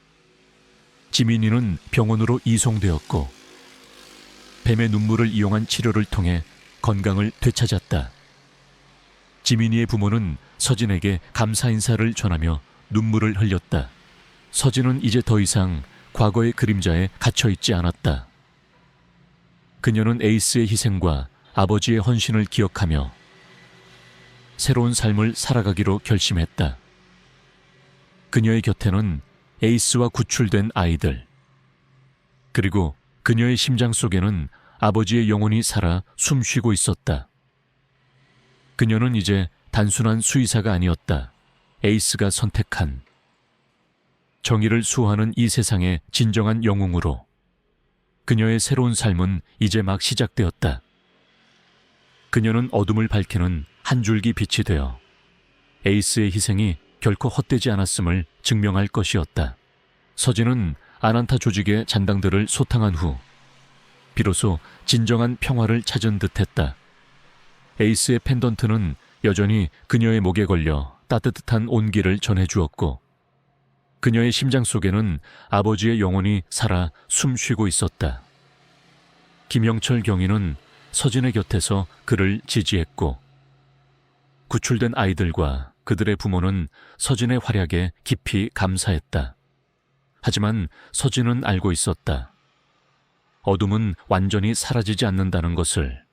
지민이는 병원으로 이송되었고 뱀의 눈물을 이용한 치료를 통해 건강을 되찾았다. 지민이의 부모는 서진에게 감사 인사를 전하며 눈물을 흘렸다. 서진은 이제 더 이상 과거의 그림자에 갇혀있지 않았다. 그녀는 에이스의 희생과 아버지의 헌신을 기억하며 새로운 삶을 살아가기로 결심했다. 그녀의 곁에는 에이스와 구출된 아이들, 그리고 그녀의 심장 속에는 아버지의 영혼이 살아 숨쉬고 있었다. 그녀는 이제 단순한 수의사가 아니었다. 에이스가 선택한 정의를 수호하는 이 세상의 진정한 영웅으로 그녀의 새로운 삶은 이제 막 시작되었다. 그녀는 어둠을 밝히는 한 줄기 빛이 되어 에이스의 희생이 결코 헛되지 않았음을 증명할 것이었다. 서진은 아난타 조직의 잔당들을 소탕한 후 비로소 진정한 평화를 찾은 듯했다. 에이스의 펜던트는 여전히 그녀의 목에 걸려 따뜻한 온기를 전해주었고 그녀의 심장 속에는 아버지의 영혼이 살아 숨쉬고 있었다. 김영철 경위는 서진의 곁에서 그를 지지했고 구출된 아이들과 그들의 부모는 서진의 활약에 깊이 감사했다. 하지만 서진은 알고 있었다. 어둠은 완전히 사라지지 않는다는 것을.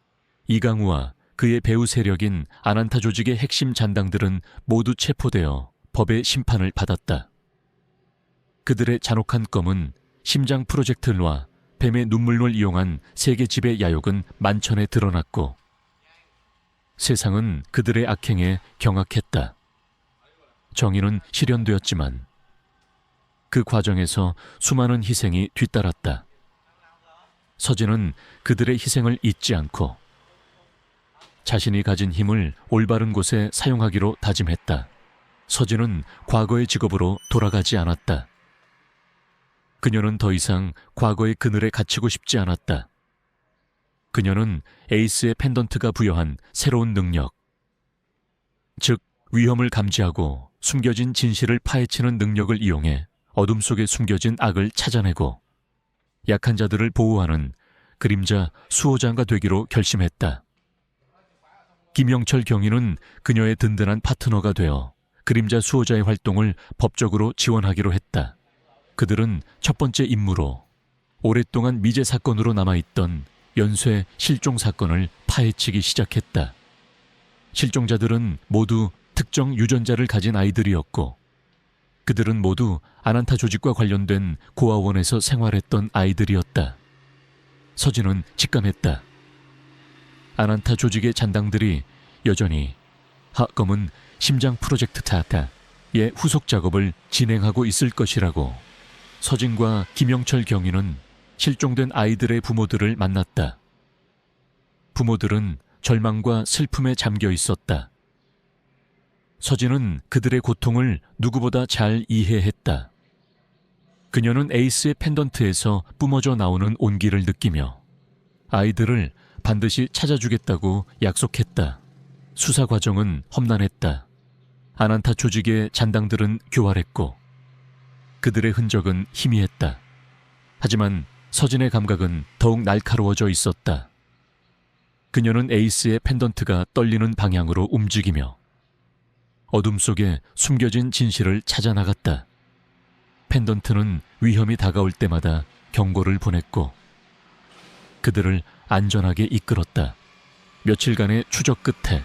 이강우와 그의 배후 세력인 아난타 조직의 핵심 잔당들은 모두 체포되어 법의 심판을 받았다. 그들의 잔혹한 검은 심장 프로젝트와 뱀의 눈물을 이용한 세계 지배 야욕은 만천에 드러났고 세상은 그들의 악행에 경악했다. 정의는 실현되었지만 그 과정에서 수많은 희생이 뒤따랐다. 서진은 그들의 희생을 잊지 않고 자신이 가진 힘을 올바른 곳에 사용하기로 다짐했다. 서진은 과거의 직업으로 돌아가지 않았다. 그녀는 더 이상 과거의 그늘에 갇히고 싶지 않았다. 그녀는 에이스의 펜던트가 부여한 새로운 능력, 즉 위험을 감지하고 숨겨진 진실을 파헤치는 능력을 이용해 어둠 속에 숨겨진 악을 찾아내고 약한 자들을 보호하는 그림자 수호자가 되기로 결심했다. 김영철 경위는 그녀의 든든한 파트너가 되어 그림자 수호자의 활동을 법적으로 지원하기로 했다. 그들은 첫 번째 임무로 오랫동안 미제 사건으로 남아있던 연쇄 실종 사건을 파헤치기 시작했다. 실종자들은 모두 특정 유전자를 가진 아이들이었고 그들은 모두 아난타 조직과 관련된 고아원에서 생활했던 아이들이었다. 서진은 직감했다. 아난타 조직의 잔당들이 여전히 검은 심장 프로젝트 타타의 후속 작업을 진행하고 있을 것이라고. 서진과 김영철 경위는 실종된 아이들의 부모들을 만났다. 부모들은 절망과 슬픔에 잠겨 있었다. 서진은 그들의 고통을 누구보다 잘 이해했다. 그녀는 에이스의 펜던트에서 뿜어져 나오는 온기를 느끼며 아이들을 반드시 찾아주겠다고 약속했다. 수사 과정은 험난했다. 아난타 조직의 잔당들은 교활했고 그들의 흔적은 희미했다. 하지만 서진의 감각은 더욱 날카로워져 있었다. 그녀는 에이스의 펜던트가 떨리는 방향으로 움직이며 어둠 속에 숨겨진 진실을 찾아 나갔다. 펜던트는 위험이 다가올 때마다 경고를 보냈고 그들을 안전하게 이끌었다. 며칠간의 추적 끝에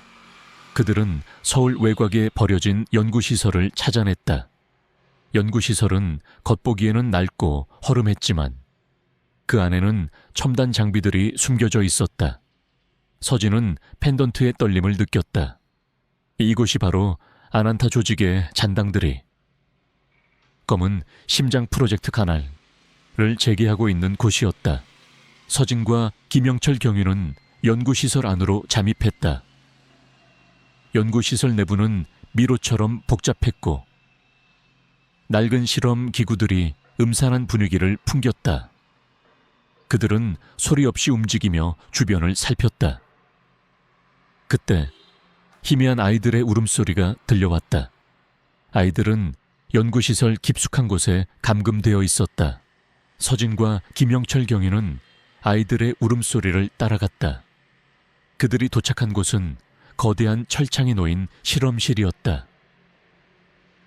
그들은 서울 외곽에 버려진 연구시설을 찾아냈다. 연구시설은 겉보기에는 낡고 허름했지만 그 안에는 첨단 장비들이 숨겨져 있었다. 서진은 펜던트의 떨림을 느꼈다. 이곳이 바로 아난타 조직의 잔당들이 검은 심장 프로젝트 가날을 재개하고 있는 곳이었다. 서진과 김영철 경위는 연구시설 안으로 잠입했다. 연구시설 내부는 미로처럼 복잡했고 낡은 실험 기구들이 음산한 분위기를 풍겼다. 그들은 소리 없이 움직이며 주변을 살폈다. 그때 희미한 아이들의 울음소리가 들려왔다. 아이들은 연구시설 깊숙한 곳에 감금되어 있었다. 서진과 김영철 경위는 아이들의 울음소리를 따라갔다. 그들이 도착한 곳은 거대한 철창이 놓인 실험실이었다.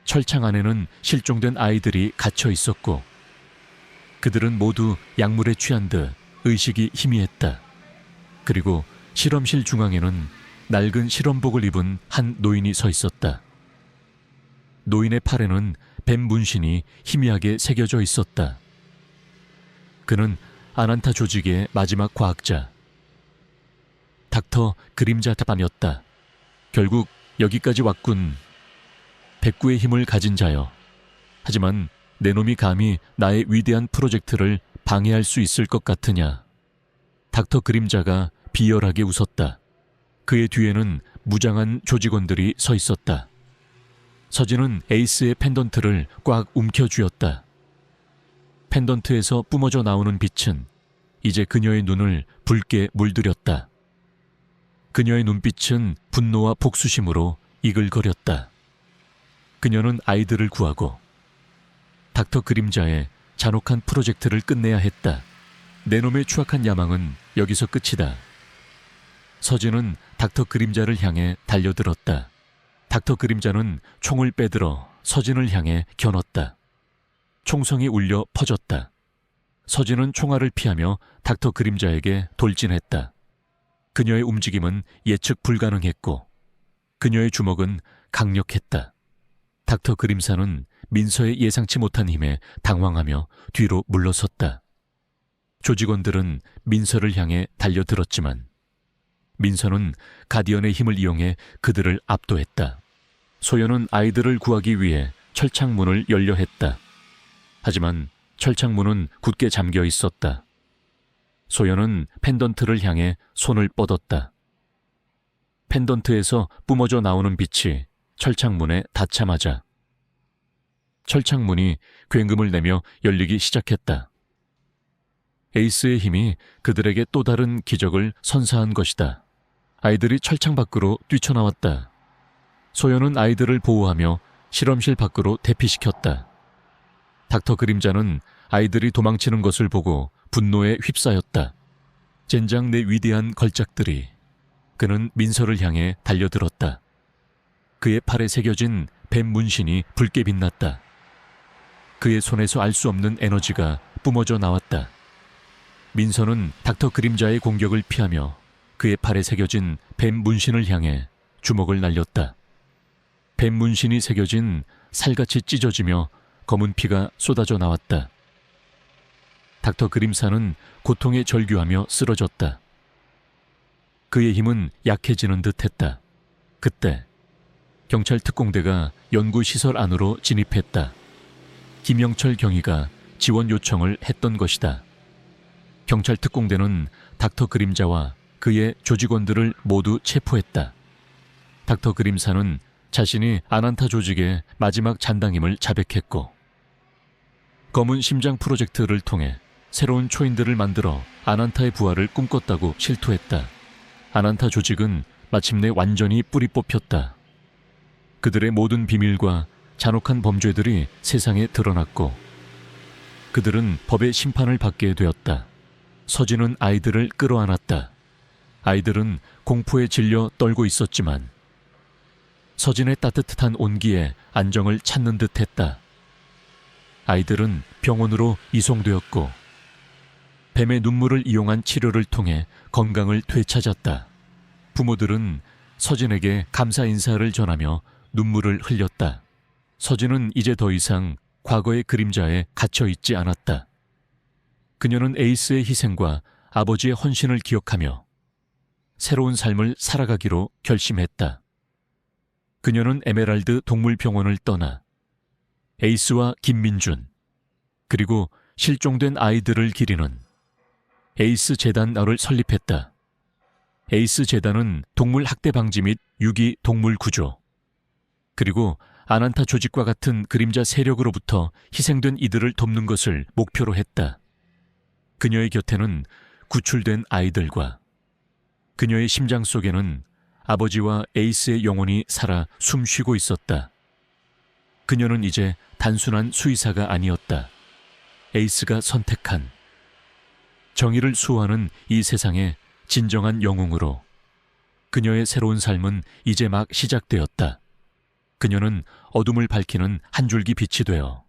철창 안에는 실종된 아이들이 갇혀 있었고 그들은 모두 약물에 취한 듯 의식이 희미했다. 그리고 실험실 중앙에는 낡은 실험복을 입은 한 노인이 서 있었다. 노인의 팔에는 뱀 문신이 희미하게 새겨져 있었다. 그는 아난타 조직의 마지막 과학자 닥터 그림자 탑이었다. 결국 여기까지 왔군. 백구의 힘을 가진 자여. 하지만 내 놈이 감히 나의 위대한 프로젝트를 방해할 수 있을 것 같으냐. 닥터 그림자가 비열하게 웃었다. 그의 뒤에는 무장한 조직원들이 서 있었다. 서진은 에이스의 펜던트를 꽉 움켜쥐었다. 펜던트에서 뿜어져 나오는 빛은 이제 그녀의 눈을 붉게 물들였다. 그녀의 눈빛은 분노와 복수심으로 이글거렸다. 그녀는 아이들을 구하고 닥터 그림자의 잔혹한 프로젝트를 끝내야 했다. 내 놈의 추악한 야망은 여기서 끝이다. 서진은 닥터 그림자를 향해 달려들었다. 닥터 그림자는 총을 빼들어 서진을 향해 겨눴다. 총성이 울려 퍼졌다. 서진은 총알을 피하며 닥터 그림자에게 돌진했다. 그녀의 움직임은 예측 불가능했고 그녀의 주먹은 강력했다. 닥터 그림사는 민서의 예상치 못한 힘에 당황하며 뒤로 물러섰다. 조직원들은 민서를 향해 달려들었지만 민서는 가디언의 힘을 이용해 그들을 압도했다. 소연은 아이들을 구하기 위해 철창문을 열려 했다. 하지만 철창문은 굳게 잠겨 있었다. 소연은 펜던트를 향해 손을 뻗었다. 펜던트에서 뿜어져 나오는 빛이 철창문에 닿자마자 철창문이 굉음을 내며 열리기 시작했다. 에이스의 힘이 그들에게 또 다른 기적을 선사한 것이다. 아이들이 철창 밖으로 뛰쳐나왔다. 소연은 아이들을 보호하며 실험실 밖으로 대피시켰다. 닥터 그림자는 아이들이 도망치는 것을 보고 분노에 휩싸였다. 젠장 내 위대한 걸작들이. 그는 민서를 향해 달려들었다. 그의 팔에 새겨진 뱀 문신이 붉게 빛났다. 그의 손에서 알 수 없는 에너지가 뿜어져 나왔다. 민서는 닥터 그림자의 공격을 피하며 그의 팔에 새겨진 뱀 문신을 향해 주먹을 날렸다. 뱀 문신이 새겨진 살같이 찢어지며 검은 피가 쏟아져 나왔다. 닥터 그림사는 고통에 절규하며 쓰러졌다. 그의 힘은 약해지는 듯했다. 그때 경찰 특공대가 연구시설 안으로 진입했다. 김영철 경위가 지원 요청을 했던 것이다. 경찰 특공대는 닥터 그림자와 그의 조직원들을 모두 체포했다. 닥터 그림사는 자신이 아난타 조직의 마지막 잔당임을 자백했고, 검은 심장 프로젝트를 통해 새로운 초인들을 만들어 아난타의 부활을 꿈꿨다고 실토했다. 아난타 조직은 마침내 완전히 뿌리 뽑혔다. 그들의 모든 비밀과 잔혹한 범죄들이 세상에 드러났고, 그들은 법의 심판을 받게 되었다. 서진은 아이들을 끌어안았다. 아이들은 공포에 질려 떨고 있었지만 서진의 따뜻한 온기에 안정을 찾는 듯했다. 아이들은 병원으로 이송되었고 뱀의 눈물을 이용한 치료를 통해 건강을 되찾았다. 부모들은 서진에게 감사 인사를 전하며 눈물을 흘렸다. 서진은 이제 더 이상 과거의 그림자에 갇혀 있지 않았다. 그녀는 에이스의 희생과 아버지의 헌신을 기억하며 새로운 삶을 살아가기로 결심했다. 그녀는 에메랄드 동물병원을 떠나 에이스와 김민준, 그리고 실종된 아이들을 기리는 에이스 재단을 설립했다. 에이스 재단은 동물 학대 방지 및 유기 동물 구조, 그리고 아난타 조직과 같은 그림자 세력으로부터 희생된 이들을 돕는 것을 목표로 했다. 그녀의 곁에는 구출된 아이들과 그녀의 심장 속에는 아버지와 에이스의 영혼이 살아 숨쉬고 있었다. 그녀는 이제 단순한 수의사가 아니었다. 에이스가 선택한 정의를 수호하는 이 세상의 진정한 영웅으로 그녀의 새로운 삶은 이제 막 시작되었다. 그녀는 어둠을 밝히는 한 줄기 빛이 되어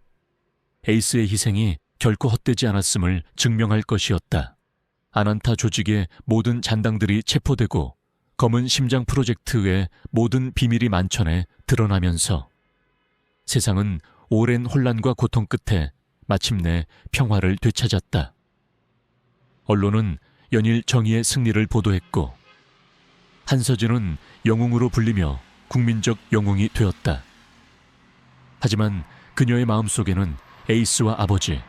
에이스의 희생이 결코 헛되지 않았음을 증명할 것이었다. 아난타 조직의 모든 잔당들이 체포되고 검은 심장 프로젝트의 모든 비밀이 만천에 드러나면서 세상은 오랜 혼란과 고통 끝에 마침내 평화를 되찾았다. 언론은 연일 정의의 승리를 보도했고 한서진은 영웅으로 불리며 국민적 영웅이 되었다. 하지만 그녀의 마음속에는 에이스와 아버지,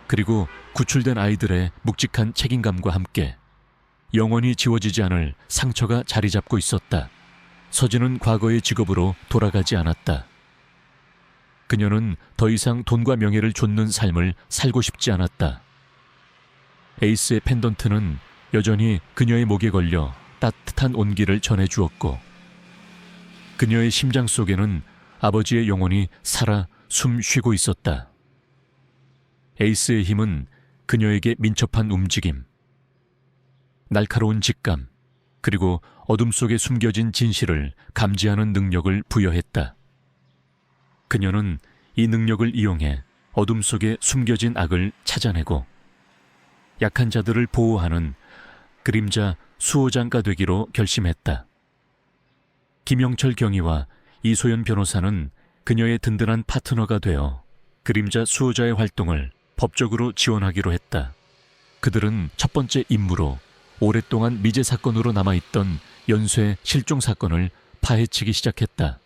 그리고 구출된 아이들의 묵직한 책임감과 함께 영원히 지워지지 않을 상처가 자리 잡고 있었다. 서진은 과거의 직업으로 돌아가지 않았다. 그녀는 더 이상 돈과 명예를 좇는 삶을 살고 싶지 않았다. 에이스의 펜던트는 여전히 그녀의 목에 걸려 따뜻한 온기를 전해주었고 그녀의 심장 속에는 아버지의 영혼이 살아 숨 쉬고 있었다. 에이스의 힘은 그녀에게 민첩한 움직임, 날카로운 직감, 그리고 어둠 속에 숨겨진 진실을 감지하는 능력을 부여했다. 그녀는 이 능력을 이용해 어둠 속에 숨겨진 악을 찾아내고 약한 자들을 보호하는 그림자 수호장가 되기로 결심했다. 김영철 경위와 이소연 변호사는 그녀의 든든한 파트너가 되어 그림자 수호자의 활동을 법적으로 지원하기로 했다. 그들은 첫 번째 임무로 오랫동안 미제 사건으로 남아있던 연쇄 실종 사건을 파헤치기 시작했다.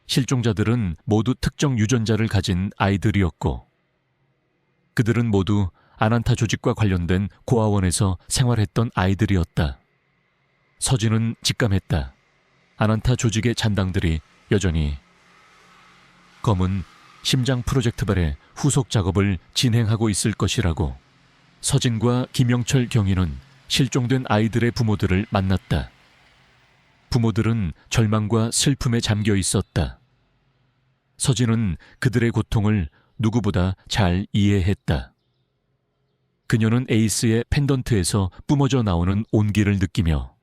실종자들은 모두 특정 유전자를 가진 아이들이었고 그들은 모두 아난타 조직과 관련된 고아원에서 생활했던 아이들이었다. 서진은 직감했다. 아난타 조직의 잔당들이 여전히 검은 심장 프로젝트발의 후속 작업을 진행하고 있을 것이라고. 서진과 김영철 경위는 실종된 아이들의 부모들을 만났다. 부모들은 절망과 슬픔에 잠겨 있었다. 서진은 그들의 고통을 누구보다 잘 이해했다. 그녀는 에이스의 펜던트에서 뿜어져 나오는 온기를 느끼며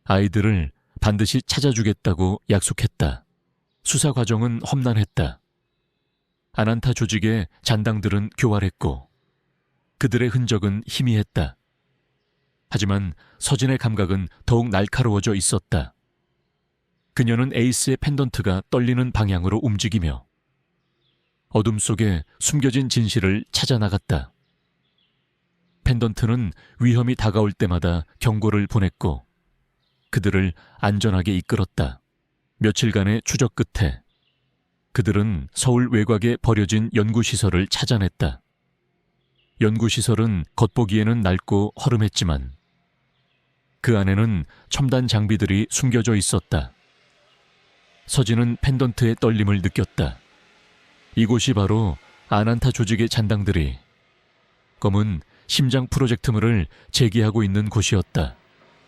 아이들을 반드시 찾아주겠다고 약속했다. 수사 과정은 험난했다. 아난타 조직의 잔당들은 교활했고 그들의 흔적은 희미했다. 하지만 서진의 감각은 더욱 날카로워져 있었다. 그녀는 에이스의 펜던트가 떨리는 방향으로 움직이며 어둠 속에 숨겨진 진실을 찾아나갔다. 펜던트는 위험이 다가올 때마다 경고를 보냈고 그들을 안전하게 이끌었다. 며칠간의 추적 끝에 그들은 서울 외곽에 버려진 연구시설을 찾아냈다. 연구시설은 겉보기에는 낡고 허름했지만 그 안에는 첨단 장비들이 숨겨져 있었다. 서진은 펜던트의 떨림을 느꼈다. 이곳이 바로 아난타 조직의 잔당들이 검은 심장 프로젝트물을 제기하고 있는 곳이었다.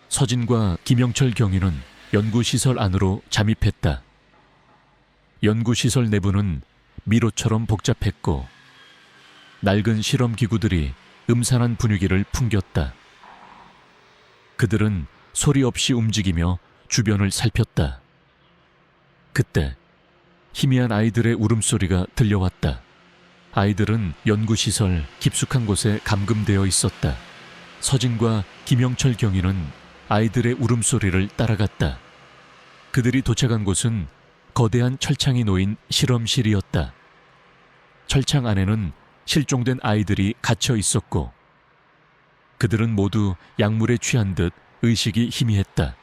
서진과 김영철 경위는 연구시설 안으로 잠입했다. 연구시설 내부는 미로처럼 복잡했고 낡은 실험기구들이 음산한 분위기를 풍겼다. 그들은 소리 없이 움직이며 주변을 살폈다. 그때 희미한 아이들의 울음소리가 들려왔다. 아이들은 연구시설 깊숙한 곳에 감금되어 있었다. 서진과 김영철 경위는 아이들의 울음소리를 따라갔다. 그들이 도착한 곳은 거대한 철창이 놓인 실험실이었다. 철창 안에는 실종된 아이들이 갇혀 있었고 그들은 모두 약물에 취한 듯 의식이 희미했다.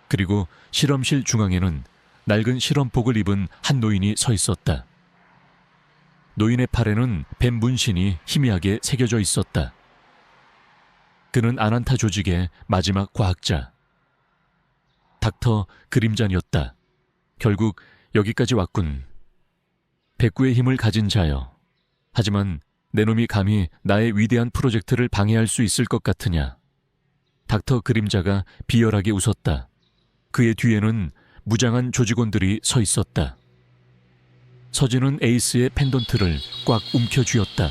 그리고 실험실 중앙에는 낡은 실험복을 입은 한 노인이 서 있었다. 노인의 팔에는 뱀 문신이 희미하게 새겨져 있었다. 그는 아난타 조직의 마지막 과학자, 닥터 그림잔이었다. 결국 여기까지 왔군. 백구의 힘을 가진 자여. 하지만 내 놈이 감히 나의 위대한 프로젝트를 방해할 수 있을 것 같으냐. 닥터 그림자가 비열하게 웃었다. 그의 뒤에는 무장한 조직원들이 서 있었다. 서진은 에이스의 펜던트를 꽉 움켜쥐었다.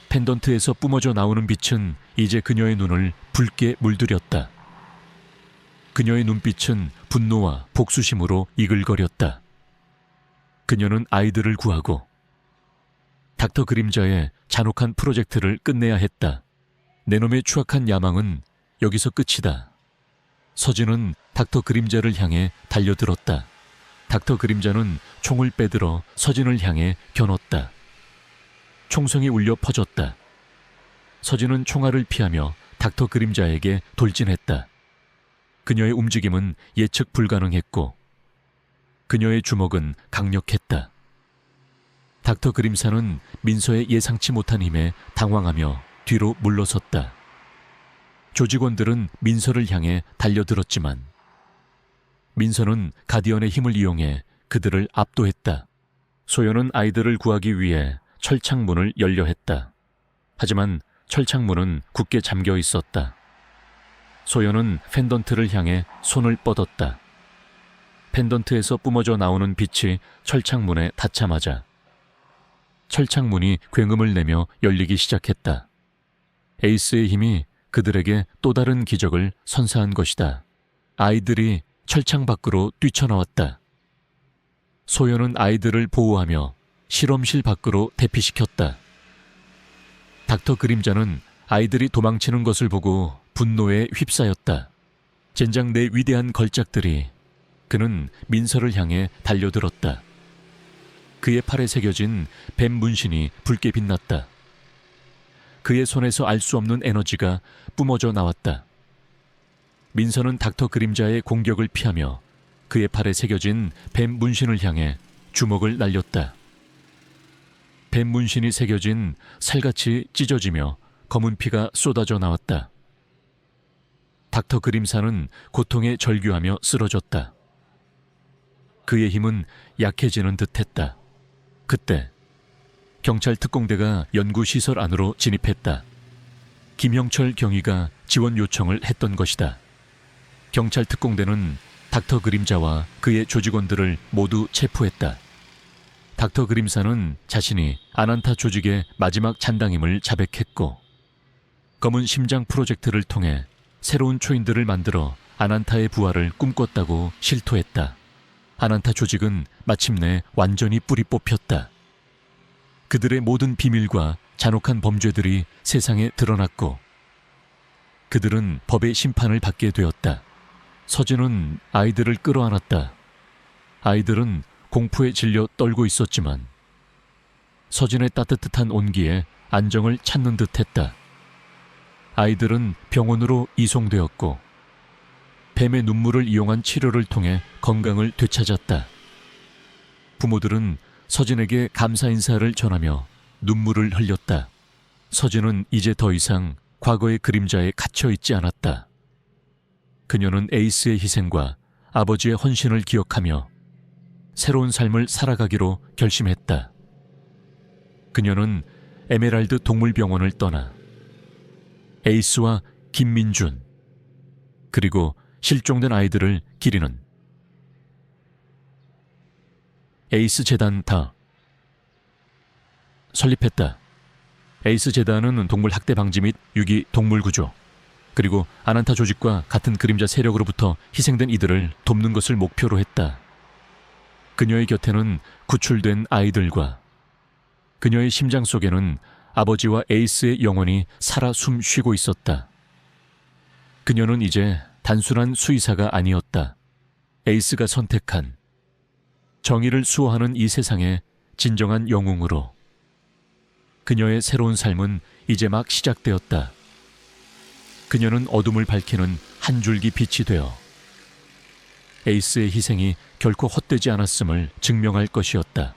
펜던트에서 뿜어져 나오는 빛은 이제 그녀의 눈을 붉게 물들였다. 그녀의 눈빛은 분노와 복수심으로 이글거렸다. 그녀는 아이들을 구하고 닥터 그림자의 잔혹한 프로젝트를 끝내야 했다. 내 놈의 추악한 야망은 여기서 끝이다. 서진은 닥터 그림자를 향해 달려들었다. 닥터 그림자는 총을 빼들어 서진을 향해 겨눴다. 총성이 울려 퍼졌다. 서진은 총알을 피하며 닥터 그림자에게 돌진했다. 그녀의 움직임은 예측 불가능했고 그녀의 주먹은 강력했다. 닥터 그림사는 민서의 예상치 못한 힘에 당황하며 뒤로 물러섰다. 조직원들은 민서를 향해 달려들었지만 민서는 가디언의 힘을 이용해 그들을 압도했다. 소연은 아이들을 구하기 위해 철창문을 열려 했다. 하지만 철창문은 굳게 잠겨 있었다. 소연은 펜던트를 향해 손을 뻗었다. 펜던트에서 뿜어져 나오는 빛이 철창문에 닿자마자 철창문이 굉음을 내며 열리기 시작했다. 에이스의 힘이 그들에게 또 다른 기적을 선사한 것이다. 아이들이 철창 밖으로 뛰쳐나왔다. 소연은 아이들을 보호하며 실험실 밖으로 대피시켰다. 닥터 그림자는 아이들이 도망치는 것을 보고 분노에 휩싸였다. 젠장 내 위대한 걸작들이. 그는 민서를 향해 달려들었다. 그의 팔에 새겨진 뱀 문신이 붉게 빛났다. 그의 손에서 알 수 없는 에너지가 뿜어져 나왔다. 민서는 닥터 그림자의 공격을 피하며 그의 팔에 새겨진 뱀 문신을 향해 주먹을 날렸다. 뱀 문신이 새겨진 살같이 찢어지며 검은 피가 쏟아져 나왔다. 닥터 그림사는 고통에 절규하며 쓰러졌다. 그의 힘은 약해지는 듯했다. 그때 경찰 특공대가 연구시설 안으로 진입했다. 김형철 경위가 지원 요청을 했던 것이다. 경찰 특공대는 닥터 그림자와 그의 조직원들을 모두 체포했다. 닥터 그림사는 자신이 아난타 조직의 마지막 잔당임을 자백했고 검은 심장 프로젝트를 통해 새로운 초인들을 만들어 아난타의 부활을 꿈꿨다고 실토했다. 아난타 조직은 마침내 완전히 뿌리 뽑혔다. 그들의 모든 비밀과 잔혹한 범죄들이 세상에 드러났고 그들은 법의 심판을 받게 되었다. 서진은 아이들을 끌어안았다. 아이들은 공포에 질려 떨고 있었지만 서진의 따뜻한 온기에 안정을 찾는 듯했다. 아이들은 병원으로 이송되었고 뱀의 눈물을 이용한 치료를 통해 건강을 되찾았다. 부모들은 서진에게 감사 인사를 전하며 눈물을 흘렸다. 서진은 이제 더 이상 과거의 그림자에 갇혀 있지 않았다. 그녀는 에이스의 희생과 아버지의 헌신을 기억하며 새로운 삶을 살아가기로 결심했다. 그녀는 에메랄드 동물병원을 떠나 에이스와 김민준 그리고 실종된 아이들을 기리는 에이스 재단 다 설립했다. 에이스 재단은 동물 학대 방지 및 유기 동물 구조 그리고 아난타 조직과 같은 그림자 세력으로부터 희생된 이들을 돕는 것을 목표로 했다. 그녀의 곁에는 구출된 아이들과 그녀의 심장 속에는 아버지와 에이스의 영혼이 살아 숨 쉬고 있었다. 그녀는 이제 단순한 수의사가 아니었다. 에이스가 선택한 정의를 수호하는 이 세상의 진정한 영웅으로 그녀의 새로운 삶은 이제 막 시작되었다. 그녀는 어둠을 밝히는 한 줄기 빛이 되어 에이스의 희생이 결코 헛되지 않았음을 증명할 것이었다.